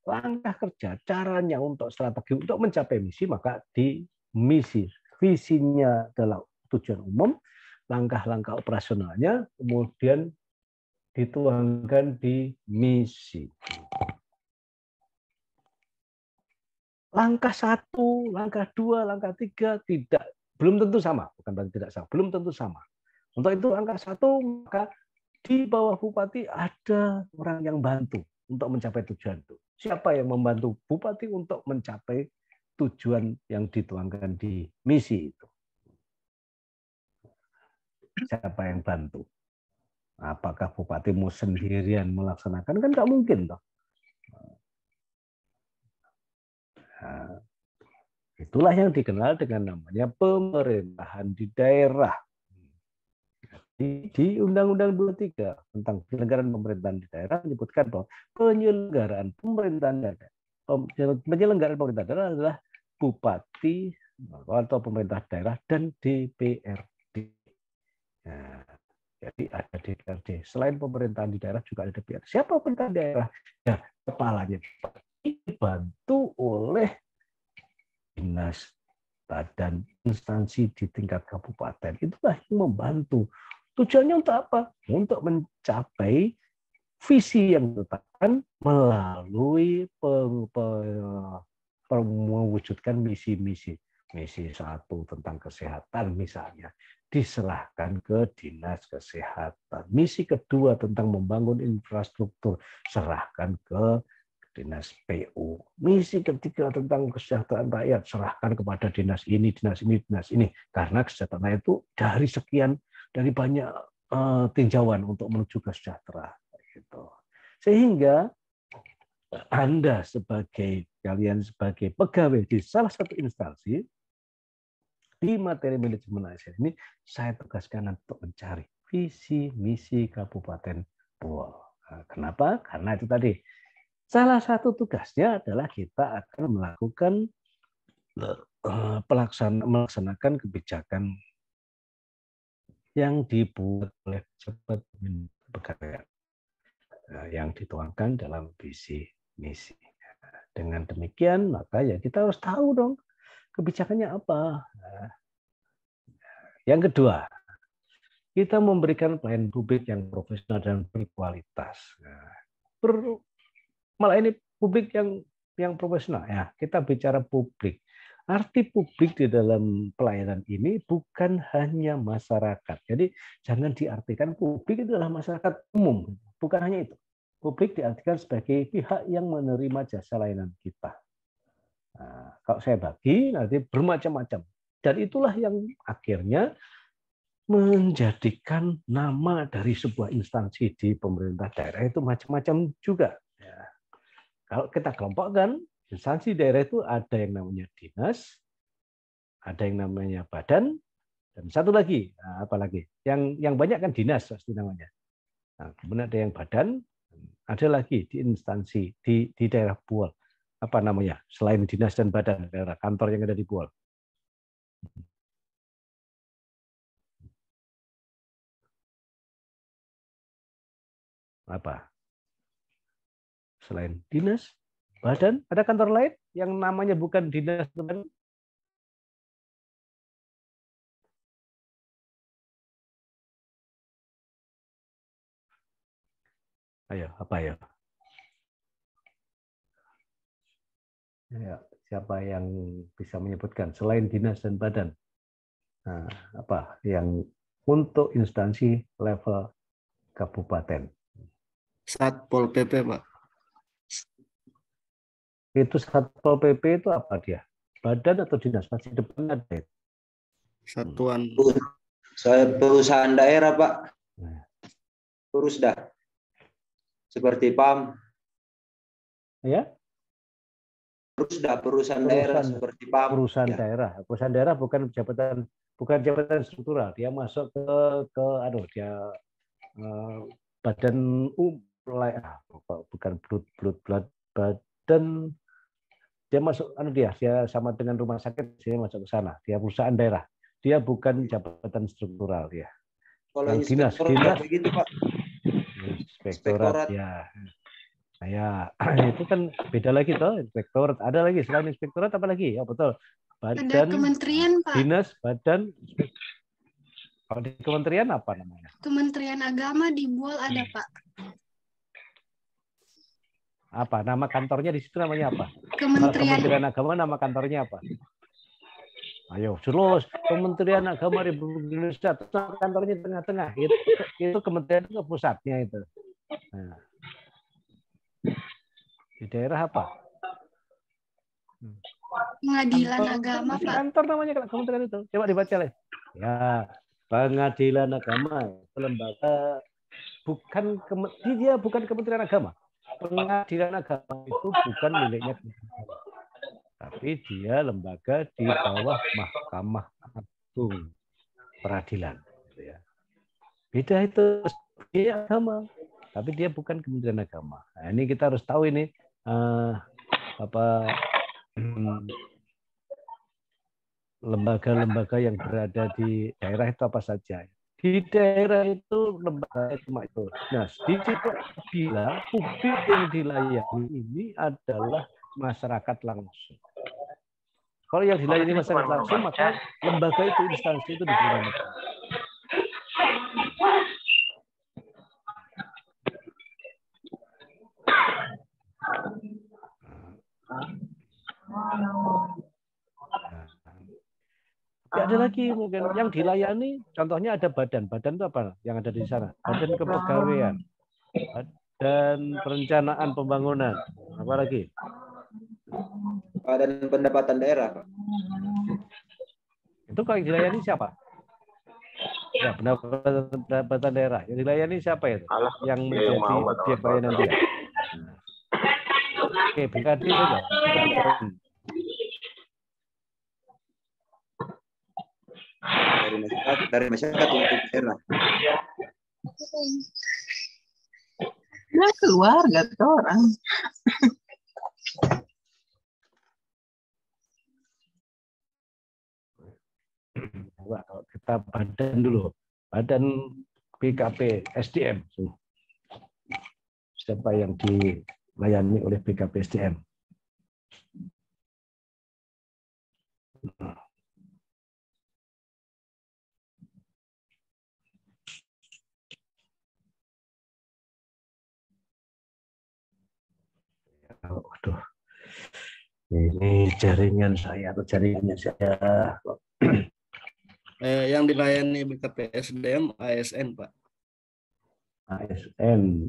Langkah kerja, caranya untuk strategi untuk mencapai misi, maka di misi. Visinya adalah tujuan umum, langkah-langkah operasionalnya, kemudian dituangkan di misi. Langkah 1, langkah 2, langkah 3 belum tentu sama, bukan berarti tidak sama, belum tentu sama. Untuk itu langkah 1, maka di bawah bupati ada orang yang bantu untuk mencapai tujuan itu. Siapa yang membantu bupati untuk mencapai tujuan yang dituangkan di misi itu? Siapa yang bantu? Apakah bupati mau sendirian melaksanakan? Kan nggak mungkin toh. Nah, itulah yang dikenal dengan namanya pemerintahan di daerah. Di Undang-Undang 23 tentang penyelenggaraan pemerintahan di daerah menyebutkan bahwa penyelenggaraan pemerintahan daerah adalah bupati atau pemerintah daerah dan DPRD. Nah, jadi ada DPRD. Selain pemerintahan di daerah juga ada DPRD. Siapa pemerintah daerah? Ya, kepalanya dibantu oleh dinas dan instansi di tingkat kabupaten. Itulah yang membantu. Tujuannya untuk apa? Untuk mencapai visi yang ditetapkan melalui mewujudkan misi-misi. Misi 1 tentang kesehatan misalnya diserahkan ke dinas kesehatan. Misi kedua tentang membangun infrastruktur serahkan ke dinas PU. Misi ketiga tentang kesejahteraan rakyat serahkan kepada dinas ini, dinas ini, dinas ini. Karena kesejahteraan itu dari banyak tinjauan untuk menuju kesejahteraan. Gitu. Sehingga kalian sebagai pegawai di salah satu instansi di materi manajemen ASN ini saya tugaskan untuk mencari visi misi Kabupaten Pulau. Kenapa? Karena itu tadi. Salah satu tugasnya adalah kita akan melakukan melaksanakan kebijakan yang dibuat oleh Departemen Pegadaian yang dituangkan dalam visi misi. Dengan demikian, maka ya kita harus tahu dong kebijakannya apa. Yang kedua, kita memberikan pelayanan publik yang profesional dan berkualitas. Malah ini publik yang profesional ya. Kita bicara publik. Arti publik di dalam pelayanan ini bukan hanya masyarakat. Jadi jangan diartikan publik itu adalah masyarakat umum. Bukan hanya itu. Publik diartikan sebagai pihak yang menerima jasa layanan kita. Nah, kalau saya bagi nanti bermacam-macam. Dan itulah yang akhirnya menjadikan nama dari sebuah instansi di pemerintah daerah itu macam-macam juga. Ya. Kalau kita kelompokkan, instansi daerah itu ada yang namanya dinas, ada yang namanya badan, dan satu lagi, apa lagi? Yang banyak kan dinas pasti namanya. Nah, kemudian ada yang badan, Ada lagi di instansi di daerah Buol, apa namanya? Selain dinas dan badan daerah, kantor yang ada di Buol. Apa? Selain dinas, badan, ada kantor lain yang namanya bukan dinas dan badan? Ayo, apa ya? Ya, siapa yang bisa menyebutkan selain dinas dan badan? Nah, apa yang untuk instansi level kabupaten?
Satpol PP, Pak.
Itu Satpol PP itu apa dia? Badan atau dinas? Pasti depan ada.
Satuan.
Saya perusahaan daerah, Pak.
Nah.
Perusda. Seperti PAM.
Ya?
Perusda, perusahaan daerah seperti PAM.
Perusahaan
Ya.
daerah. Perusahaan daerah bukan jabatan struktural. Dia masuk ke dia badan bukan badan, dia masuk dia sama dengan rumah sakit, dia masuk ke sana. Dia perusahaan daerah. Dia bukan jabatan struktural dia.
Kalau
yang dinas
begitu, Pak.
Inspektorat ya. Ya, itu kan beda lagi toh. Inspektorat ada lagi selain inspektorat apa lagi? Ya betul. Badan,
ada kementerian, Pak.
Dinas, badan. Kalau di kementerian apa namanya?
Kementerian Agama di Buol ada, Pak.
Apa nama kantornya di situ namanya apa?
Kementerian
Agama nama kantornya apa? Ayo, terus Kementerian Agama Republik Indonesia, kantornya tengah-tengah. Itu kementerian itu pusatnya itu. Nah. Di daerah apa?
Pengadilan Agama, Pak.
Kantor namanya kementerian itu. Coba dibaca leh. Ya, Pengadilan Agama, lembaga dia bukan Kementerian Agama. Pengadilan Agama itu bukan miliknya Kementerian, tapi dia lembaga di bawah Mahkamah Agung Peradilan. Beda itu dia agama, tapi dia bukan Kementerian Agama. Nah, ini kita harus tahu ini lembaga-lembaga yang berada di daerah itu apa saja. Di daerah itu lembaga cuma itu. Nah, di situ bilang publik yang dilayani ini adalah masyarakat langsung. Kalau yang dilayani masyarakat langsung, maka lembaga itu, instansi itu diberikan. Ada lagi mungkin yang dilayani, contohnya ada badan. Badan itu apa? Yang ada di sana? Badan Kepegawaian, Badan Perencanaan Pembangunan, apa lagi?
Badan Pendapatan Daerah, Pak.
Itu kalau yang dilayani siapa? Ya, pendapatan daerah. Yang dilayani siapa itu? Yang menjadi objek layanan dia. Oke, BKD saja.
Dari masyarakat untuk daerah.
Nah, keluarga tuh orang.
Kalau kita badan dulu, badan BKP SDM. Siapa yang dilayani oleh BKP SDM? Waduh, ini jaringan saya atau jaringannya saya.
Yang dilayani BKP SDM ASN, Pak.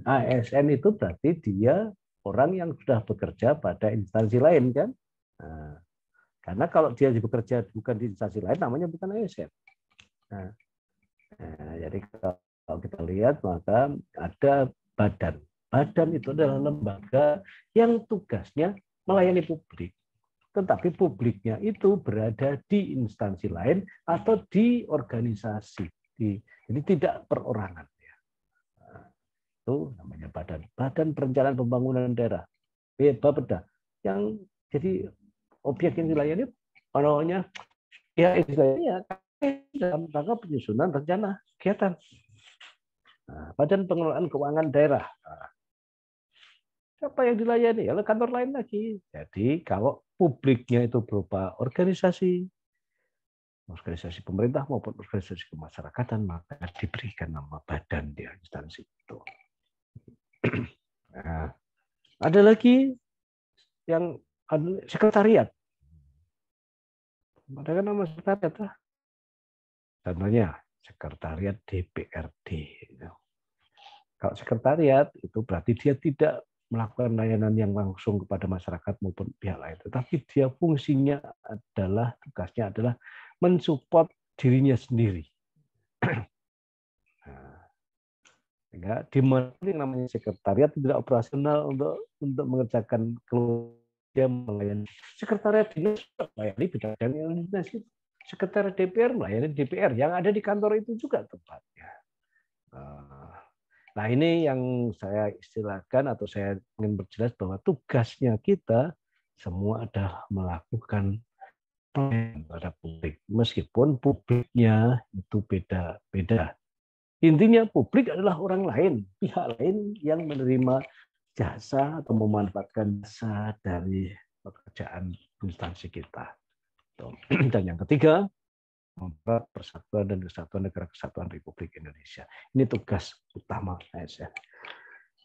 ASN itu berarti dia orang yang sudah bekerja pada instansi lain kan? Nah, karena kalau dia bekerja bukan di instansi lain, namanya bukan ASN. Nah, jadi kalau kita lihat maka ada badan. Badan itu adalah lembaga yang tugasnya melayani publik. Tetapi publiknya itu berada di instansi lain atau di organisasi. Jadi tidak perorangan. itu namanya Badan Perencanaan Pembangunan Daerah, Bapeda, yang jadi objek yang dilayani namanya ya istilahnya dalam rangka penyusunan rencana kegiatan. Nah, Badan Pengelolaan Keuangan Daerah. Nah, siapa yang dilayani? Ya kantor lain lagi. Jadi kalau publiknya itu berupa organisasi pemerintah maupun organisasi kemasyarakatan, maka diberikan nama badan di instansi itu. Nah, ada lagi yang sekretariat. Ada kan nama sekretariat lah. Contohnya sekretariat DPRD. Kalau sekretariat itu berarti dia tidak melakukan layanan yang langsung kepada masyarakat maupun pihak lain, tetapi dia fungsinya adalah, tugasnya adalah mensupport dirinya sendiri. Sehingga di mana yang namanya sekretariat tidak operasional untuk mengerjakan dia melayani sekretariat dinas, melayani bidang dinas, sekretariat DPR melayani DPR yang ada di kantor itu juga tempatnya. Nah, ini yang saya istilahkan atau saya ingin berjelas bahwa tugasnya kita semua adalah melakukan pelayanan pada publik, meskipun publiknya itu beda-beda. Intinya publik adalah orang lain, pihak lain yang menerima jasa atau memanfaatkan jasa dari pekerjaan instansi kita. Dan yang ketiga, mempererat persatuan dan kesatuan negara kesatuan Republik Indonesia. Ini tugas utama ASN.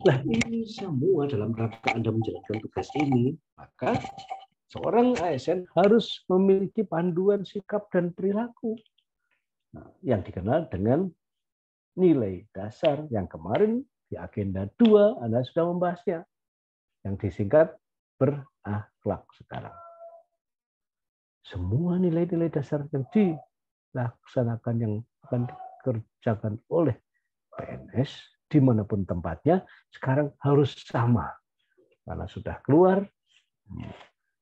Nah, ini semua dalam rangka Anda menjalankan tugas ini, maka seorang ASN harus memiliki panduan sikap dan perilaku yang dikenal dengan nilai dasar yang kemarin di agenda 2 Anda sudah membahasnya, yang disingkat berakhlak sekarang. Semua nilai-nilai dasar yang dilaksanakan yang akan dikerjakan oleh PNS dimanapun tempatnya sekarang harus sama, karena sudah keluar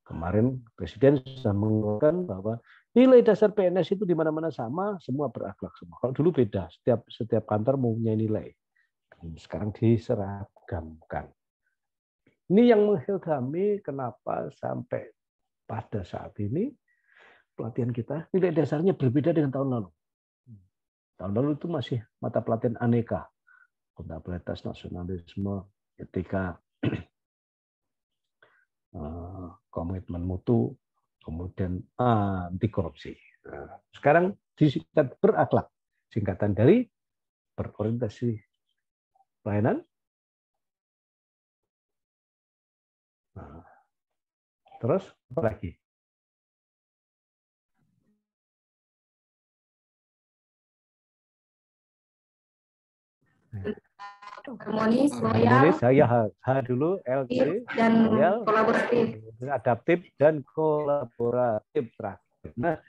kemarin Presiden sudah mengeluarkan bahwa nilai dasar PNS itu di mana-mana sama, semua berakhlak semua. Kalau dulu beda, setiap kantor mempunyai nilai. Sekarang diseragamkan. Ini yang menghilangkan kenapa sampai pada saat ini pelatihan kita nilai dasarnya berbeda dengan tahun lalu. Tahun lalu itu masih mata pelatihan aneka, akuntabilitas, nasionalisme, etika, komitmen mutu, kemudian anti korupsi. Sekarang disingkat berakhlak, singkatan dari berorientasi pelayanan. Terus apa lagi?
Harmonis,
saya H dulu, LC,
dan
loyal,
kolaboratif,
adaptif dan kolaboratif terakhir. Nah,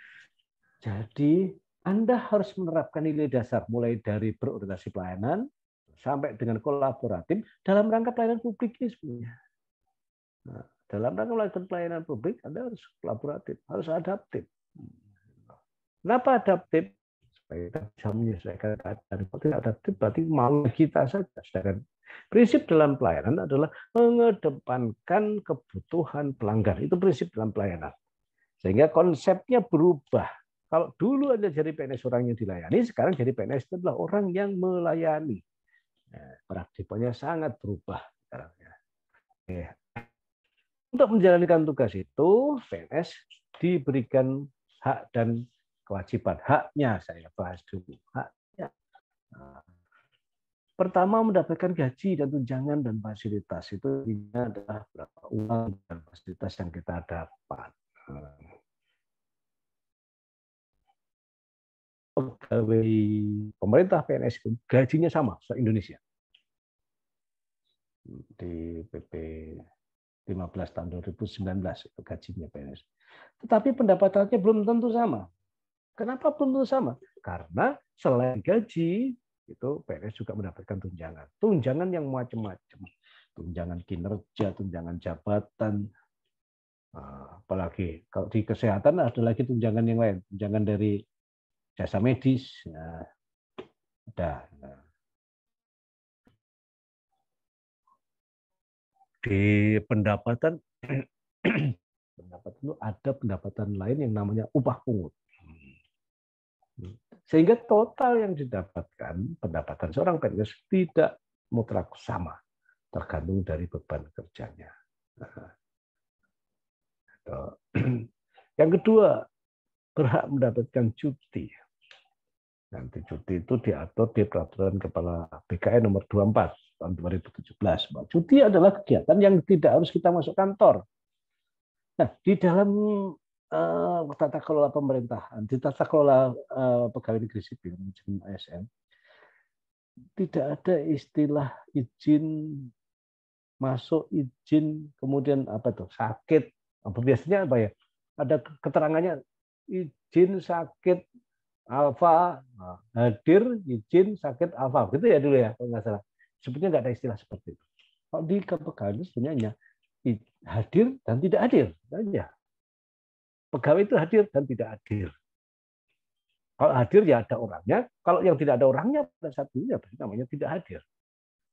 jadi Anda harus menerapkan nilai dasar mulai dari berorientasi pelayanan sampai dengan kolaboratif dalam rangka pelayanan publik ini sebenarnya. Nah, dalam rangka melakukan pelayanan publik Anda harus kolaboratif, harus adaptif. Kenapa adaptif? Supaya kita bisa menyesuaikan keadaan. Kalau tidak adaptif berarti mau kita saja. Sedangkan prinsip dalam pelayanan adalah mengedepankan kebutuhan pelanggan. Itu prinsip dalam pelayanan. Sehingga konsepnya berubah. Kalau dulu Anda jadi PNS orang yang dilayani, sekarang jadi PNS itu adalah orang yang melayani. Paradigmanya sangat berubah sekarang. Untuk menjalankan tugas itu, PNS diberikan hak dan kewajiban. Haknya saya bahas dulu. Haknya. Pertama, mendapatkan gaji dan tunjangan dan fasilitas. Itu adalah berapa uang dan fasilitas yang kita dapat. Pegawai pemerintah PNS itu gajinya sama se-Indonesia. Di PP 15 tahun 2019 itu gajinya PNS. Tetapi pendapatannya belum tentu sama. Kenapa belum tentu sama? Karena selain gaji, itu PNS juga mendapatkan tunjangan. Tunjangan yang macam-macam. Tunjangan kinerja, tunjangan jabatan. Apalagi kalau di kesehatan ada lagi tunjangan yang lain. Tunjangan dari jasa medis. Ada. di pendapatan pendapatan itu ada pendapatan lain yang namanya upah pungut. Sehingga total yang didapatkan pendapatan seorang PNS tidak mutlak sama, tergantung dari beban kerjanya. Yang kedua, berhak mendapatkan cuti. Nanti cuti itu diatur di Peraturan Kepala BKN nomor 24 tahun 2017. Cuti adalah kegiatan yang tidak harus kita masuk kantor. Nah, di dalam tata kelola pemerintahan, di tata kelola pegawai negeri sipil, ASN, tidak ada istilah izin masuk, izin kemudian apa tuh sakit. Biasanya apa ya? Ada keterangannya izin sakit alfa, hadir izin sakit alfa, gitu ya dulu ya kalau nggak salah. Sebetulnya nggak ada istilah seperti itu. Kalau di kepegawaian sebenarnya hadir dan tidak hadir saja. Pegawai itu hadir dan tidak hadir. Kalau hadir ya ada orangnya, kalau yang tidak ada orangnya pada saat itu ya namanya tidak hadir.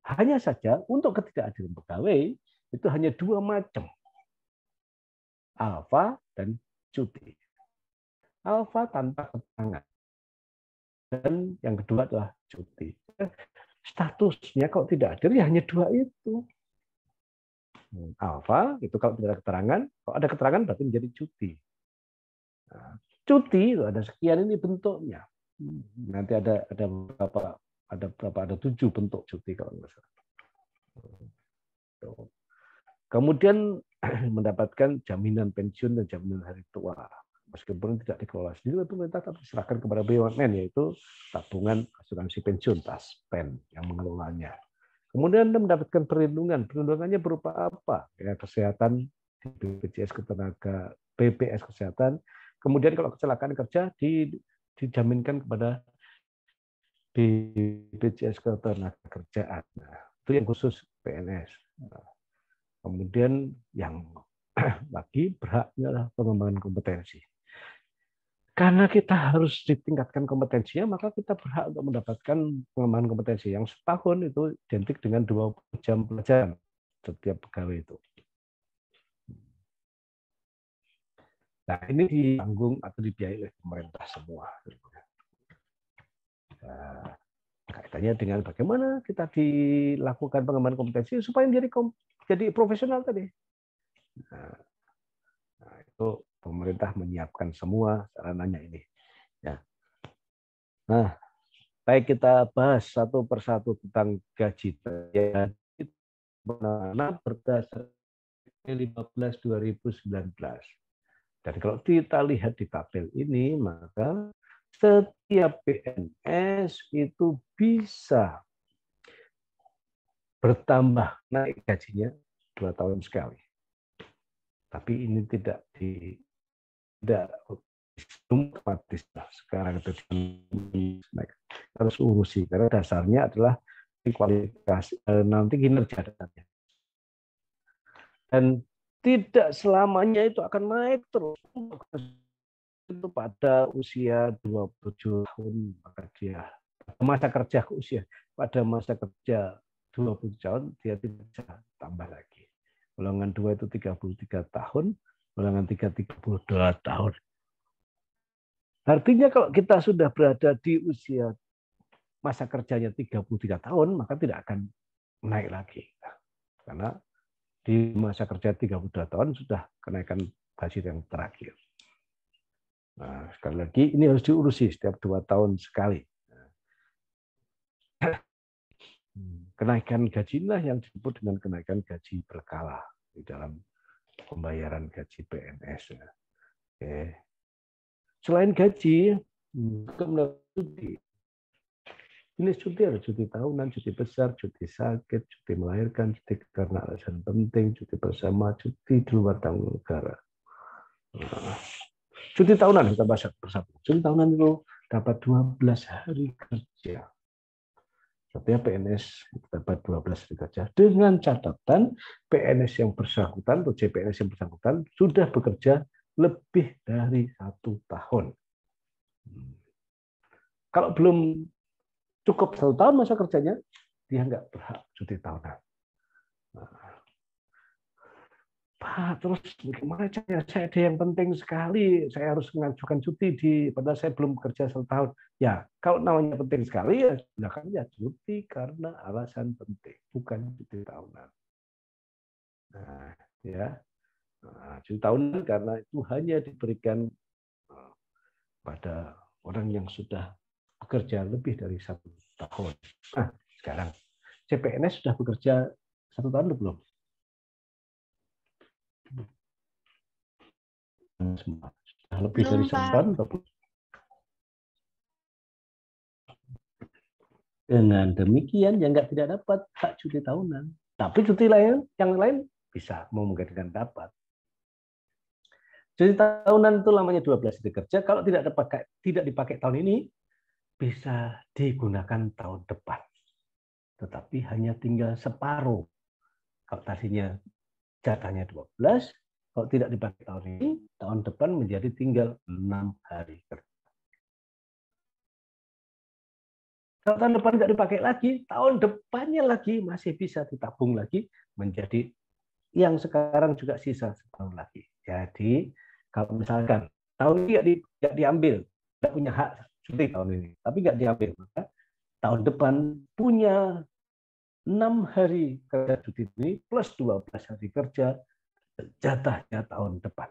Hanya saja untuk ketidakhadiran pegawai itu hanya dua macam. Alfa dan cuti. Alfa tanpa keterangan. Dan yang kedua adalah cuti. Statusnya kalau tidak hadir ya hanya dua itu. Alfa itu kalau tidak ada keterangan, kalau ada keterangan berarti menjadi cuti. Nah, cuti itu ada sekian ini bentuknya. Nanti ada berapa ada 7 bentuk cuti kalau nggak salah. Kemudian mendapatkan jaminan pensiun dan jaminan hari tua. Meskipun tidak dikelola sendiri oleh pemerintah, tapi diserahkan kepada BUMN, yaitu tabungan asuransi pensiun TASPEN yang mengelolanya. Kemudian Anda mendapatkan perlindungan. Perlindungannya berupa apa? Ya, kesehatan, BPJS Ketenaga, BPS Kesehatan. Kemudian kalau kecelakaan kerja dijaminkan kepada BPJS Ketenagakerjaan. Nah, itu yang khusus PNS. Nah, kemudian yang lagi berhaknya adalah pengembangan kompetensi. Karena kita harus ditingkatkan kompetensinya, maka kita berhak untuk mendapatkan pengembangan kompetensi yang setahun itu identik dengan 20 jam pelajaran setiap pegawai itu. Nah, ini ditanggung atau dibiayai oleh pemerintah semua. Nah, kaitannya dengan bagaimana kita dilakukan pengembangan kompetensi supaya jadi profesional tadi. Nah, itu pemerintah menyiapkan semua sarananya ini. Ya. Nah, baik kita bahas satu persatu tentang gaji berdasarkan 15/2019. Dan kalau kita lihat di tabel ini, maka setiap PNS itu bisa bertambah naik gajinya 2 tahun sekali. Tapi ini tidak otomatis sekarang itu harus urusi karena dasarnya adalah kualifikasi nanti kinerja datanya. Dan tidak selamanya itu akan naik terus. Itu pada usia 27 tahun maka dia masa kerja pada masa kerja 20 tahun dia tidak bisa tambah lagi. Golongan 2 itu 33 tahun, golongan 3 32 tahun. Artinya kalau kita sudah berada di usia masa kerjanya 33 tahun, maka tidak akan naik lagi. Karena di masa kerja 32 tahun sudah kenaikan gaji yang terakhir. Nah, sekali lagi ini harus diurusi setiap 2 tahun sekali. Kenaikan gaji inilah yang disebut dengan kenaikan gaji berkala di dalam pembayaran gaji PNS. Oke. Selain gaji, cuti. Jenis cuti ada cuti tahunan, cuti besar, cuti sakit, cuti melahirkan, cuti karena alasan penting, cuti bersama, cuti di luar tanggung negara. Cuti tahunan kita bahas bersatu. Cuti tahunan itu dapat 12 hari kerja. Setiap PNS dapat 12 hari kerja. Dengan catatan PNS yang bersangkutan atau CPNS yang bersangkutan sudah bekerja lebih dari 1 tahun. Kalau belum cukup 1 tahun masa kerjanya, dia nggak berhak cuti tahunan. Nah, Pak, terus bagaimana caranya? Saya ada yang penting sekali. Saya harus mengajukan cuti padahal saya belum bekerja 1 tahun. Ya, kalau namanya penting sekali ya gunakan ya cuti karena alasan penting, bukan cuti tahunan. Nah, ya. Nah, cuti tahunan karena itu hanya diberikan pada orang yang sudah bekerja lebih dari 1 tahun. Nah, sekarang CPNS sudah bekerja 1 tahun belum? Semua. Sudah lebih
Belum,
dari 1
Pak.
tahun atau belum? Dengan demikian ya nggak tidak dapat hak cuti tahunan. Tapi cuti yang lain bisa memungkinkan dapat. Cuti tahunan itu lamanya 12 hari kerja. Kalau tidak dipakai tahun ini, bisa digunakan tahun depan. Tetapi hanya tinggal separuh. Kalau tadinya jatahnya 12, kalau tidak dipakai tahun ini, tahun depan menjadi tinggal 6 hari kerja. Kalau tahun depan tidak dipakai lagi, tahun depannya lagi masih bisa ditabung lagi menjadi yang sekarang juga sisa 1 tahun lagi. Jadi kalau misalkan tahun ini nggak diambil, nggak punya hak cuti tahun ini, tapi nggak diambil, maka tahun depan punya 6 hari kerja cuti ini plus 12 hari kerja jatahnya tahun depan.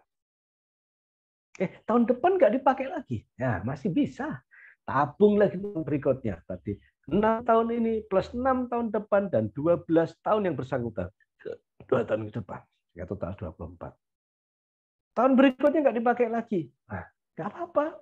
Tahun depan nggak dipakai lagi, ya masih bisa tabung lagi berikutnya. Tadi 6 tahun ini plus 6 tahun depan dan 12 tahun yang bersangkutan 2 tahun ke depan, ya total 24. Tahun berikutnya nggak dipakai lagi, nah nggak apa-apa.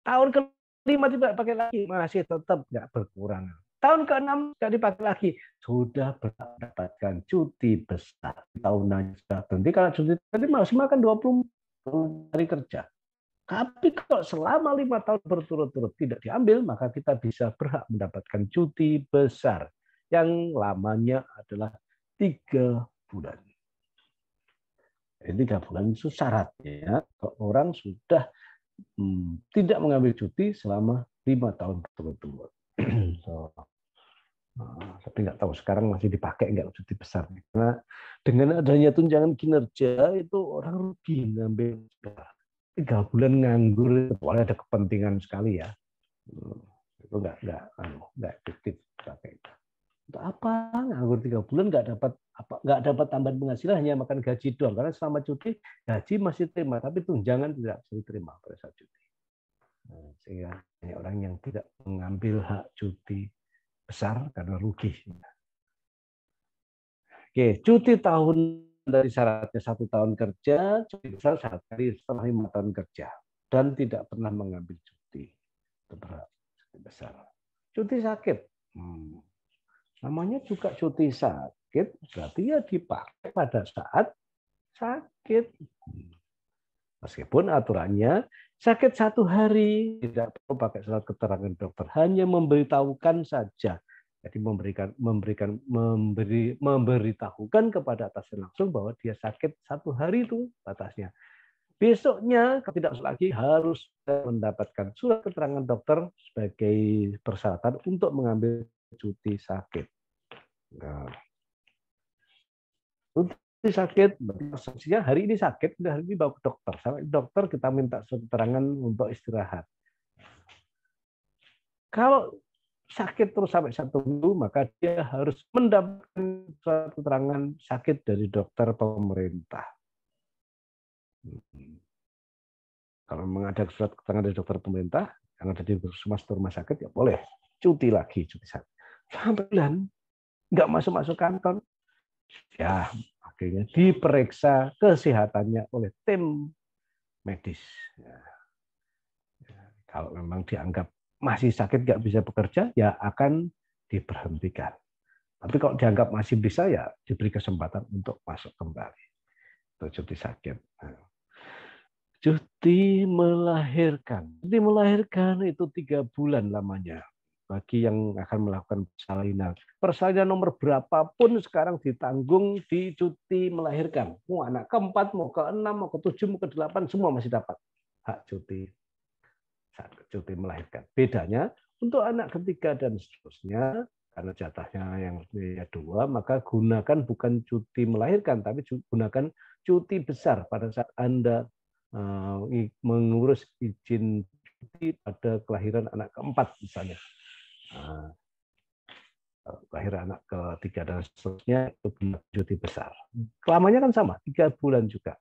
Tahun ke-5 tidak pakai lagi, masih tetap nggak berkurang. Tahun ke-6 nggak dipakai lagi, sudah mendapatkan cuti besar. Tahunannya sudah berhenti, kalau cuti tadi maksimal kan 20 hari kerja. Tapi kalau selama 5 tahun berturut-turut tidak diambil, maka kita bisa berhak mendapatkan cuti besar yang lamanya adalah 3 bulan. Jadi 3 bulan itu syaratnya kalau orang sudah tidak mengambil cuti selama 5 tahun berturut-turut. Tapi nggak tahu sekarang masih dipakai nggak cuti besar. Karena dengan adanya tunjangan kinerja itu orang rugi ngambil 3 bulan nganggur, boleh ada kepentingan sekali ya. Itu nggak efektif pakai. Untuk apa nganggur 3 bulan nggak dapat tambahan penghasilan, hanya makan gaji doang. Karena selama cuti gaji masih terima, tapi tunjangan tidak bisa diterima pada saat cuti. Sehingga banyak orang yang tidak mengambil hak cuti besar karena rugi. Oke, cuti tahun dari syaratnya 1 tahun kerja, cuti besar 1 hari setelah 5 tahun kerja, dan tidak pernah mengambil cuti. Itu berat, cuti besar. Cuti sakit. Namanya juga cuti sakit, berarti ya dipakai pada saat sakit. Meskipun aturannya sakit 1 hari, tidak perlu pakai surat keterangan dokter, hanya memberitahukan saja. Jadi memberitahukan kepada atasan langsung bahwa dia sakit 1 hari itu batasnya. Besoknya kalau tidak lagi harus mendapatkan surat keterangan dokter sebagai persyaratan untuk mengambil cuti sakit. Nah, sakit, sanksinya hari ini sakit, hari ini bawa ke dokter. Sampai dokter kita minta surat keterangan untuk istirahat. Kalau sakit terus sampai 1 minggu, maka dia harus mendapatkan surat keterangan sakit dari dokter pemerintah. Kalau memang ada surat keterangan dari dokter pemerintah, yang ada di rumah sakit, ya boleh cuti lagi, cuti sakit. Sampai bulan nggak masuk kantor, ya akhirnya diperiksa kesehatannya oleh tim medis. Kalau memang dianggap masih sakit nggak bisa bekerja, ya akan diberhentikan. Tapi kalau dianggap masih bisa, ya diberi kesempatan untuk masuk kembali. Itu cuti sakit. Cuti melahirkan. Cuti melahirkan itu 3 bulan lamanya. Bagi yang akan melakukan persalinan. Persalinan nomor berapapun sekarang ditanggung di cuti melahirkan. Mau anak ke-4, mau ke-6, mau ke-7, mau ke-8, semua masih dapat hak cuti saat cuti melahirkan. Bedanya untuk anak ketiga dan seterusnya, karena jatahnya yang 2, maka gunakan bukan cuti melahirkan, tapi gunakan cuti besar pada saat Anda mengurus izin cuti pada kelahiran anak ke-4 misalnya. Kelahiran anak ke-3 dan seterusnya itu cuti besar. Lamanya kan sama, 3 bulan juga.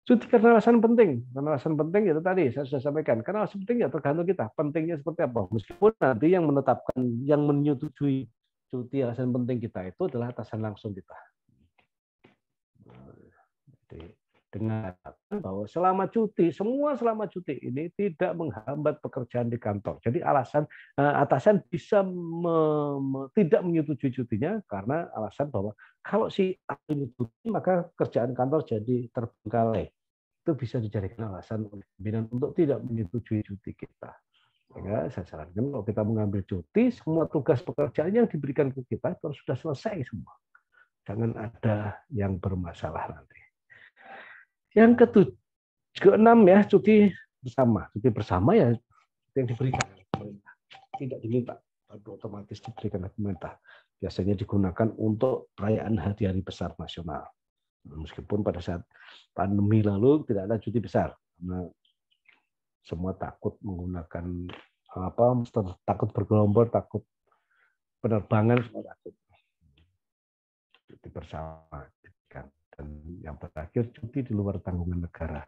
Cuti karena alasan penting. Karena alasan penting itu tadi saya sudah sampaikan. Karena alasan penting ya tergantung kita. Pentingnya seperti apa. Meskipun nanti yang menetapkan, yang menyetujui cuti alasan penting kita itu adalah atasan langsung kita. Jadi, dengan bahwa selama cuti, semua selama cuti ini tidak menghambat pekerjaan di kantor. Jadi atasan bisa tidak menyetujui cutinya karena alasan bahwa kalau si A ini cuti maka kerjaan kantor jadi terbengkalai. Itu bisa dijadikan alasan oleh pimpinan untuk tidak menyetujui cuti kita. Sehingga saya sarankan kalau kita mengambil cuti, semua tugas pekerjaan yang diberikan ke kita itu sudah selesai semua. Jangan ada yang bermasalah nanti. Yang ke-6 ya, cuti bersama. Cuti bersama ya yang diberikan oleh pemerintah. Tidak diminta, tapi otomatis diberikan oleh pemerintah. Biasanya digunakan untuk perayaan hari-hari besar nasional. Meskipun pada saat pandemi lalu tidak ada cuti besar, karena semua takut menggunakan takut bergelombol, takut penerbangan, semua takut. Cuti bersama. Dan yang terakhir, cuti di luar tanggungan negara.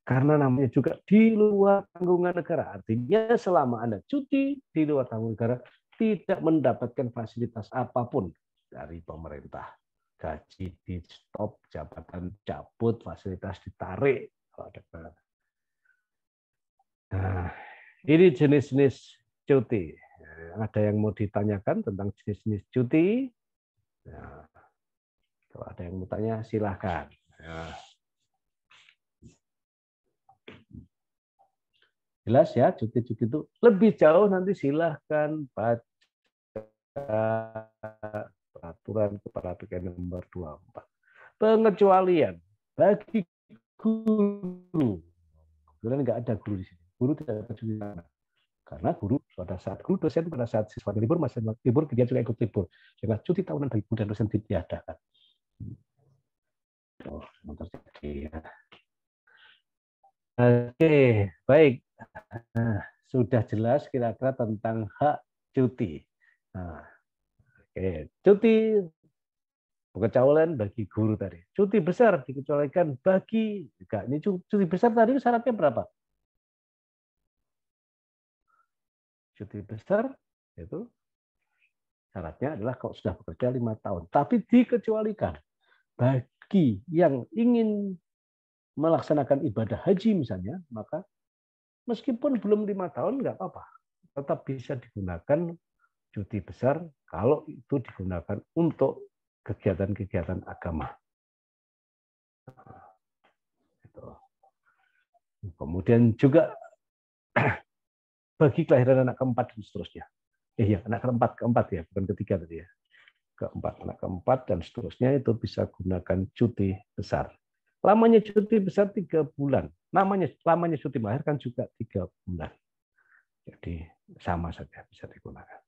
Karena namanya juga di luar tanggungan negara. Artinya selama Anda cuti di luar tanggungan negara, tidak mendapatkan fasilitas apapun dari pemerintah. Gaji di stop, jabatan cabut, fasilitas ditarik. Nah, ini jenis-jenis cuti. Ada yang mau ditanyakan tentang jenis-jenis cuti? Nah, kalau ada yang mau tanya, silakan. Jelas ya, cuti-cuti itu lebih jauh nanti silakan baca peraturan kepala PKN nomor 24. Pengecualian bagi guru. Kebetulan nggak ada guru di sini. Guru tidak dapat cuti karena guru pada saat guru dosen pada saat siswa libur, masa libur dia juga ikut libur. Sehingga cuti tahunan bagi guru dan dosen ditiadakan. Terjadi ya. Oke, baik. Nah, sudah jelas kira-kira tentang hak cuti. Nah, oke, cuti pengecualian bagi guru tadi. Cuti besar dikecualikan bagi ini cuti besar tadi syaratnya berapa? Cuti besar itu syaratnya adalah kalau sudah bekerja 5 tahun, tapi dikecualikan bagi yang ingin melaksanakan ibadah haji misalnya, maka meskipun belum 5 tahun nggak apa-apa, tetap bisa digunakan cuti besar kalau itu digunakan untuk kegiatan-kegiatan agama. Kemudian juga bagi kelahiran anak ke-4 dan seterusnya. Iya, anak keempat ya, bukan ketiga tadi ya. Anak keempat dan seterusnya itu bisa gunakan cuti besar. Lamanya cuti besar 3 bulan. Lamanya cuti melahirkan juga 3 bulan. Jadi sama saja bisa digunakan.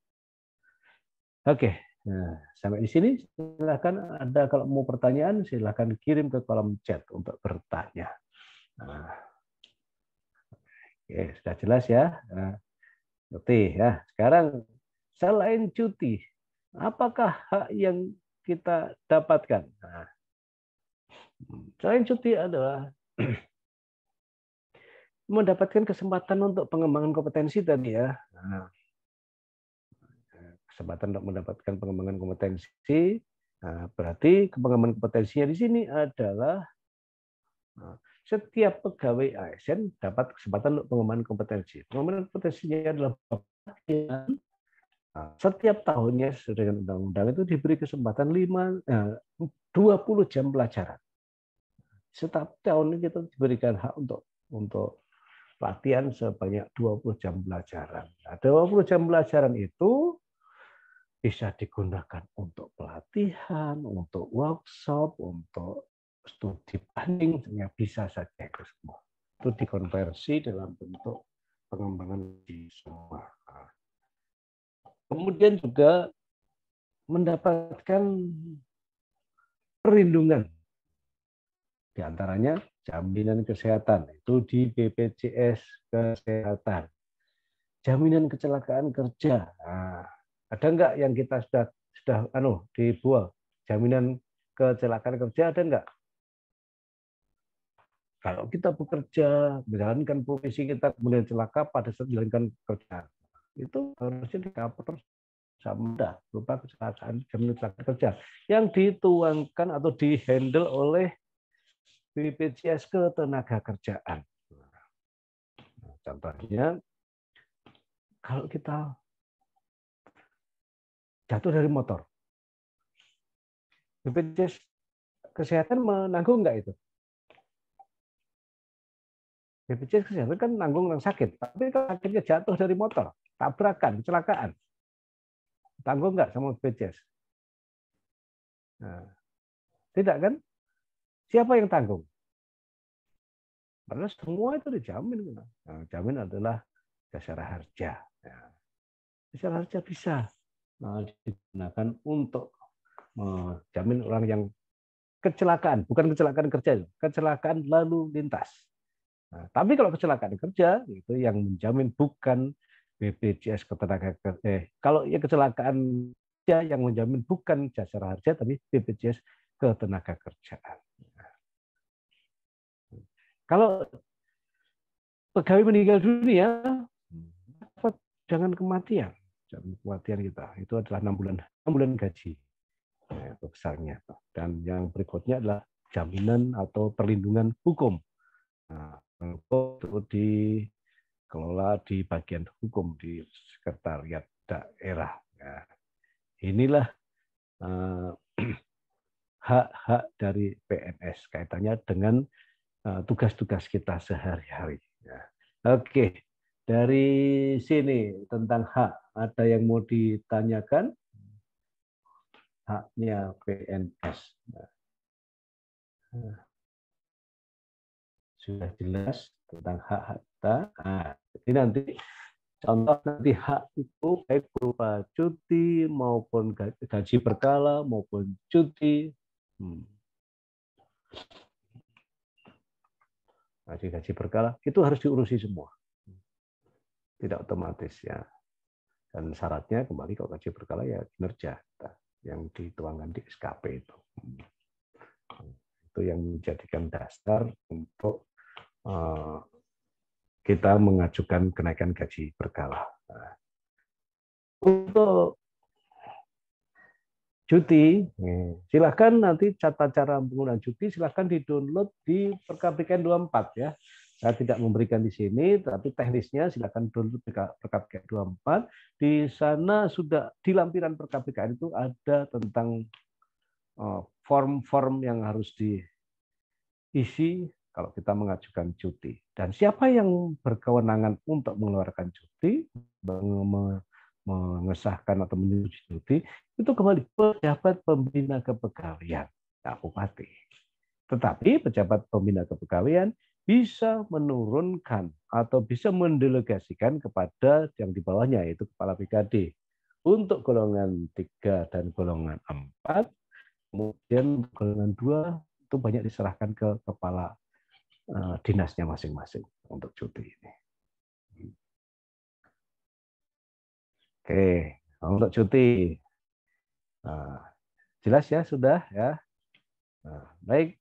Oke, nah, sampai di sini silakan ada kalau mau pertanyaan silakan kirim ke kolom chat untuk bertanya. Nah, oke, sudah jelas ya. Nah, cuti ya. Sekarang selain cuti, apakah hak yang kita dapatkan? Nah, selain cuti adalah mendapatkan kesempatan untuk pengembangan kompetensi tadi ya. Nah, kesempatan untuk mendapatkan pengembangan kompetensi. Nah, berarti pengembangan kompetensinya di sini adalah setiap pegawai ASN dapat kesempatan untuk pengembangan kompetensi. Pengembangan kompetensinya adalah pelatihan. Setiap tahunnya sesuai dengan undang-undang itu diberi kesempatan 20 jam pelajaran. Setiap tahun kita diberikan hak untuk pelatihan sebanyak 20 jam pelajaran. Nah, 20 jam pelajaran itu bisa digunakan untuk pelatihan, untuk workshop, untuk studi banding, bisa saja itu semua. Itu dikonversi dalam bentuk pengembangan di semua. Kemudian juga mendapatkan perlindungan. Di antaranya jaminan kesehatan, itu di BPJS Kesehatan. Jaminan kecelakaan kerja. Nah, ada enggak yang kita sudah dibuat? Jaminan kecelakaan kerja ada enggak? Kalau kita bekerja, menjalankan profesi kita, kemudian celaka pada saat menjalankan kerja, itu harusnya di-cover sama berupa kecelakaan, jaminan kecelakaan kerja yang dituangkan atau di-handle oleh BPJS Ketenagakerjaan. Contohnya, kalau kita jatuh dari motor, BPJS Kesehatan menanggung enggak itu? BPJS Kesehatan kan nanggung yang sakit, tapi kalau sakitnya jatuh dari motor, tabrakan, kecelakaan, tanggung nggak sama BPJS? Nah, tidak kan? Siapa yang tanggung? Karena semua itu dijamin. Nah, jamin adalah jasara harja. Jasara harja bisa digunakan untuk menjamin orang yang kecelakaan, bukan kecelakaan kerja, kecelakaan lalu lintas. Nah, tapi kalau kecelakaan kerja itu yang menjamin bukan BPJS Ketenagakerjaan. Kalau ya kecelakaan kerja yang menjamin bukan jasara harja tapi BPJS Ketenagakerjaan. Kalau pegawai meninggal dunia, jangan kematian. Jangan kematian kita. Itu adalah 6 bulan gaji. Itu besarnya. Dan yang berikutnya adalah jaminan atau perlindungan hukum. Nah, itu dikelola di bagian hukum di sekretariat daerah. Nah, inilah hak-hak dari PNS kaitannya dengan tugas-tugas kita sehari-hari. Oke, dari sini tentang hak ada yang mau ditanyakan? Haknya PNS. Sudah jelas tentang hak-hak kita. Nah, jadi nanti contoh nanti hak itu baik berupa cuti maupun gaji berkala maupun cuti. Gaji berkala itu harus diurusi semua. Tidak otomatis ya. Dan syaratnya kembali kalau gaji berkala ya kinerja yang dituangkan di SKP itu. Itu yang menjadikan dasar untuk kita mengajukan kenaikan gaji berkala. Untuk cuti, silakan nanti tata cara penggunaan cuti silakan di-download di Perkapbkn 24 ya. Saya tidak memberikan di sini, tapi teknisnya silakan download Perkapbkn 24. Di sana sudah di lampiran Perkapbkn itu ada tentang form-form yang harus diisi kalau kita mengajukan cuti. Dan siapa yang berkewenangan untuk mengeluarkan cuti, mengesahkan atau menyetujui cuti, itu kembali pejabat pembina kepegawaian, Bupati. Tetapi pejabat pembina kepegawaian bisa menurunkan atau bisa mendelegasikan kepada yang di bawahnya, yaitu Kepala BKD. Untuk golongan 3 dan golongan 4, kemudian golongan 2 itu banyak diserahkan ke kepala dinasnya masing-masing untuk cuti ini. Oke, untuk cuti. Jelas ya, sudah ya. Baik.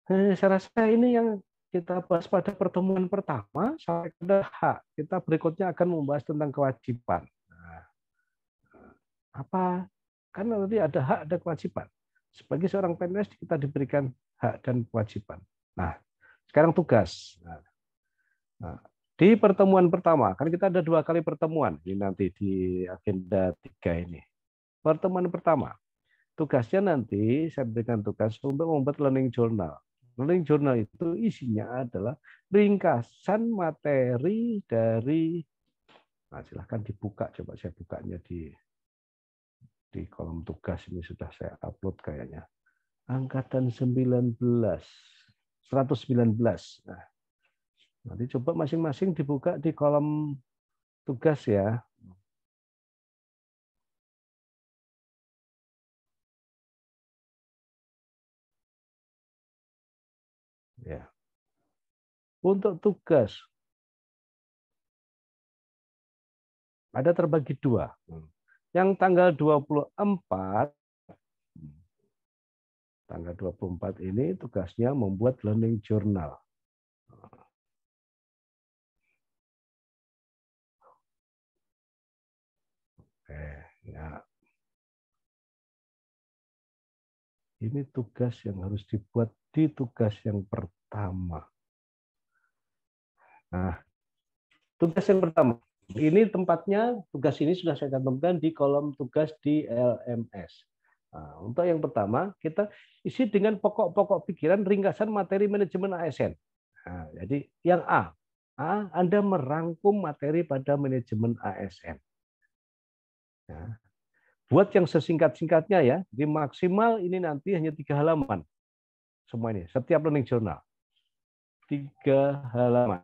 Saya rasa ini yang kita bahas pada pertemuan pertama sampai pada hak. Kita berikutnya akan membahas tentang kewajiban. Apa? Karena nanti ada hak, ada kewajiban. Sebagai seorang PNS kita diberikan hak dan kewajiban. Nah, sekarang tugas. Nah, di pertemuan pertama, kan kita ada 2 kali pertemuan ini nanti di agenda 3 ini. Pertemuan pertama, tugasnya nanti saya berikan tugas untuk membuat learning journal. Learning journal itu isinya adalah ringkasan materi dari, nah silahkan dibuka, coba saya bukanya di kolom tugas ini sudah saya upload kayaknya. Angkatan 19, 119. Nah, nanti coba masing-masing dibuka di kolom tugas ya. Ya. Untuk tugas ada terbagi 2. Yang tanggal 24 ini tugasnya membuat learning journal. Ya. Ini tugas yang harus dibuat di tugas yang pertama. Nah, tugas yang pertama. Ini tempatnya, tugas ini sudah saya cantumkan di kolom tugas di LMS. Nah, untuk yang pertama, kita isi dengan pokok-pokok pikiran ringkasan materi manajemen ASN. Nah, jadi yang A, Anda merangkum materi pada manajemen ASN. Nah, buat yang sesingkat-singkatnya ya, di maksimal ini nanti hanya 3 halaman. Semua ini, setiap learning journal. 3 halaman.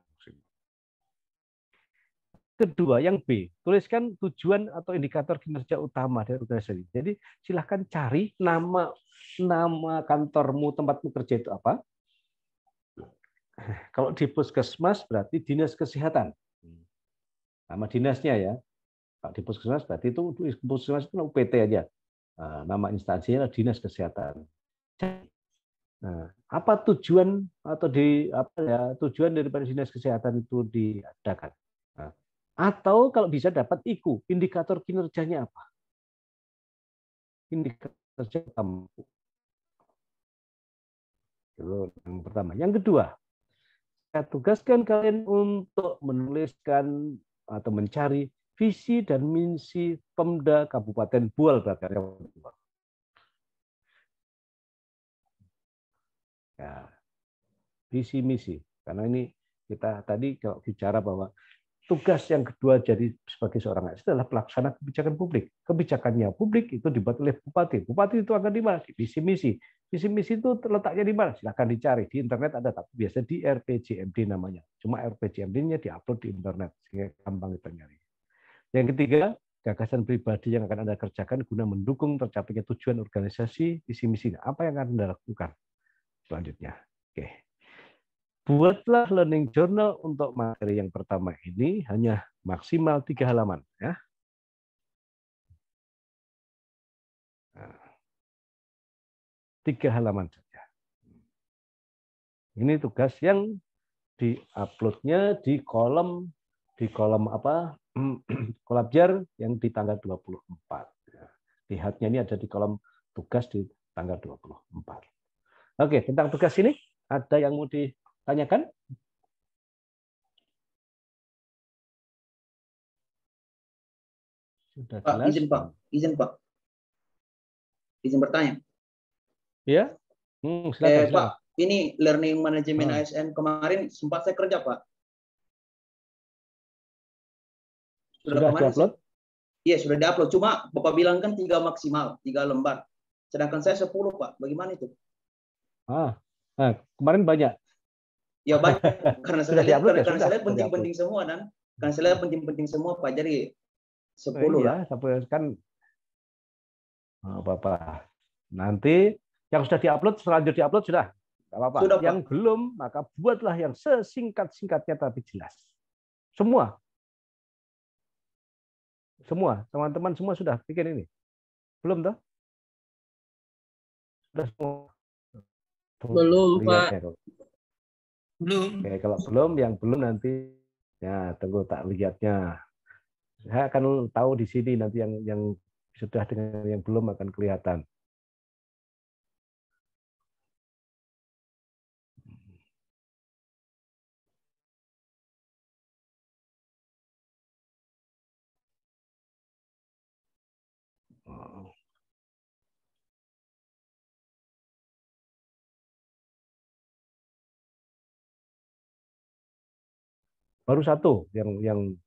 Kedua, yang B, tuliskan tujuan atau indikator kinerja utama dari organisasi. Jadi silahkan cari nama kantormu, tempatmu kerja itu apa. Kalau di puskesmas berarti dinas kesehatan. Nama dinasnya ya. Kalau di puskesmas berarti itu puskesmas itu UPT aja. Nama instansinya adalah dinas kesehatan. Nah, apa tujuan atau tujuan daripada dinas kesehatan itu diadakan? Nah, atau kalau bisa dapat IKU, indikator kinerjanya apa? Indikator kinerja utama. Itu yang pertama. Yang kedua, saya tugaskan kalian untuk menuliskan atau mencari visi dan misi Pemda Kabupaten Bual Bakaria. Ya, visi misi. Karena ini kita tadi kalau bicara bahwa tugas yang kedua jadi sebagai seorang ASN adalah pelaksana kebijakan publik. Kebijakannya publik itu dibuat oleh bupati. Bupati itu akan di mana? Visi misi. Visi misi itu terletaknya di mana? Silakan dicari di internet ada, tapi biasa di RPJMD namanya. Cuma RPJMD-nya diupload di internet sehingga gampang kita nyari. Yang ketiga, gagasan pribadi yang akan Anda kerjakan guna mendukung tercapainya tujuan organisasi, visi misi. Apa yang akan Anda lakukan selanjutnya? Oke. Buatlah learning journal untuk materi yang pertama ini hanya maksimal 3 halaman. Ya. 3 halaman saja. Ini tugas yang di-uploadnya di kolom apa? Kolabjar yang di tanggal 24. Lihatnya ini ada di kolom tugas di tanggal 24. Oke, tentang tugas ini ada yang mau ditanyakan? Sudah
Pak,
jelas?
izin Pak. Izin bertanya.
Ya, silakan.
Pak, ini learning management ASN kemarin sempat saya kerja Pak.
Sudah diupload?
Iya, sudah diupload. Cuma Bapak bilang kan 3 maksimal, 3 lembar. Sedangkan saya 10 Pak. Bagaimana itu?
Nah, kemarin banyak.
Ya banyak. Karena saya lihat, karena saya lihat
sudah
penting-penting semua dan karena saya lihat penting-penting semua Pak. Jadi 10 lah.
Sampai kan apa-apa. Nanti yang sudah diupload, selanjutnya diupload sudah. Nggak apa-apa. Yang belum, maka buatlah yang sesingkat-singkatnya tapi jelas. Semua, teman-teman semua sudah bikin ini. Belum toh? Sudah semua.
Belum, Pak.
Belum. Oke, kalau belum, yang belum nanti ya tunggu tak lihatnya. Saya akan tahu di sini nanti yang sudah dengan yang belum akan kelihatan. Baru satu yang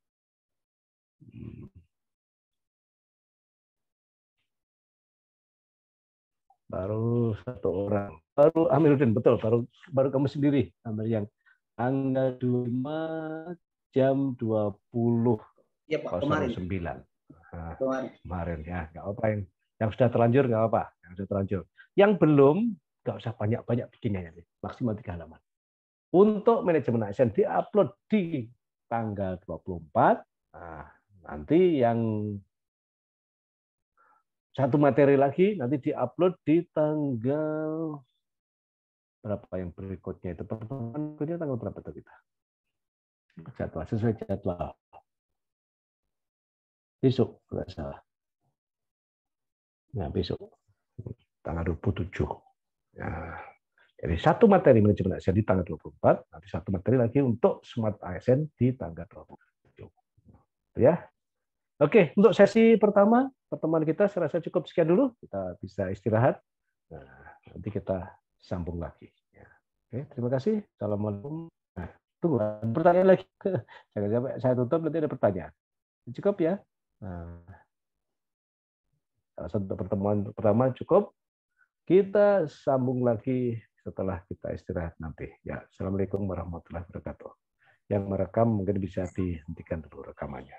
baru satu orang. Baru Amiruddin, betul. Baru kamu sendiri, Amir, yang tanggal 25 jam 20.09.
Iya Pak, kemarin.
Nah, kemarin ya, nggak apa yang sudah terlanjur nggak apa, yang sudah terlanjur. Yang belum nggak usah banyak-banyak bikinnya ya, maksimal 3 halaman. Untuk manajemen ASN diupload di tanggal 24. Nah, nanti yang satu materi lagi nanti diupload di tanggal berapa yang berikutnya itu, pertemuan berikutnya tanggal berapa tuh kita? Jadwal, sesuai jadwal. Besok nggak salah. Nah, besok tanggal 27. Nah, jadi satu materi manajemen ASN di tanggal 24, nanti satu materi lagi untuk Smart ASN di tanggal 27. Ya. Oke, untuk sesi pertama pertemuan kita saya rasa cukup sekian dulu. Kita bisa istirahat. Nah, nanti kita sambung lagi. Ya. Oke, terima kasih. Assalamualaikum. Nah, tunggu, ada pertanyaan lagi. Jangan sampai saya tutup nanti ada pertanyaan. Cukup ya. Nah, untuk pertemuan pertama cukup. Kita sambung lagi setelah kita istirahat nanti. Ya, assalamualaikum warahmatullahi wabarakatuh. Yang merekam mungkin bisa dihentikan dulu rekamannya.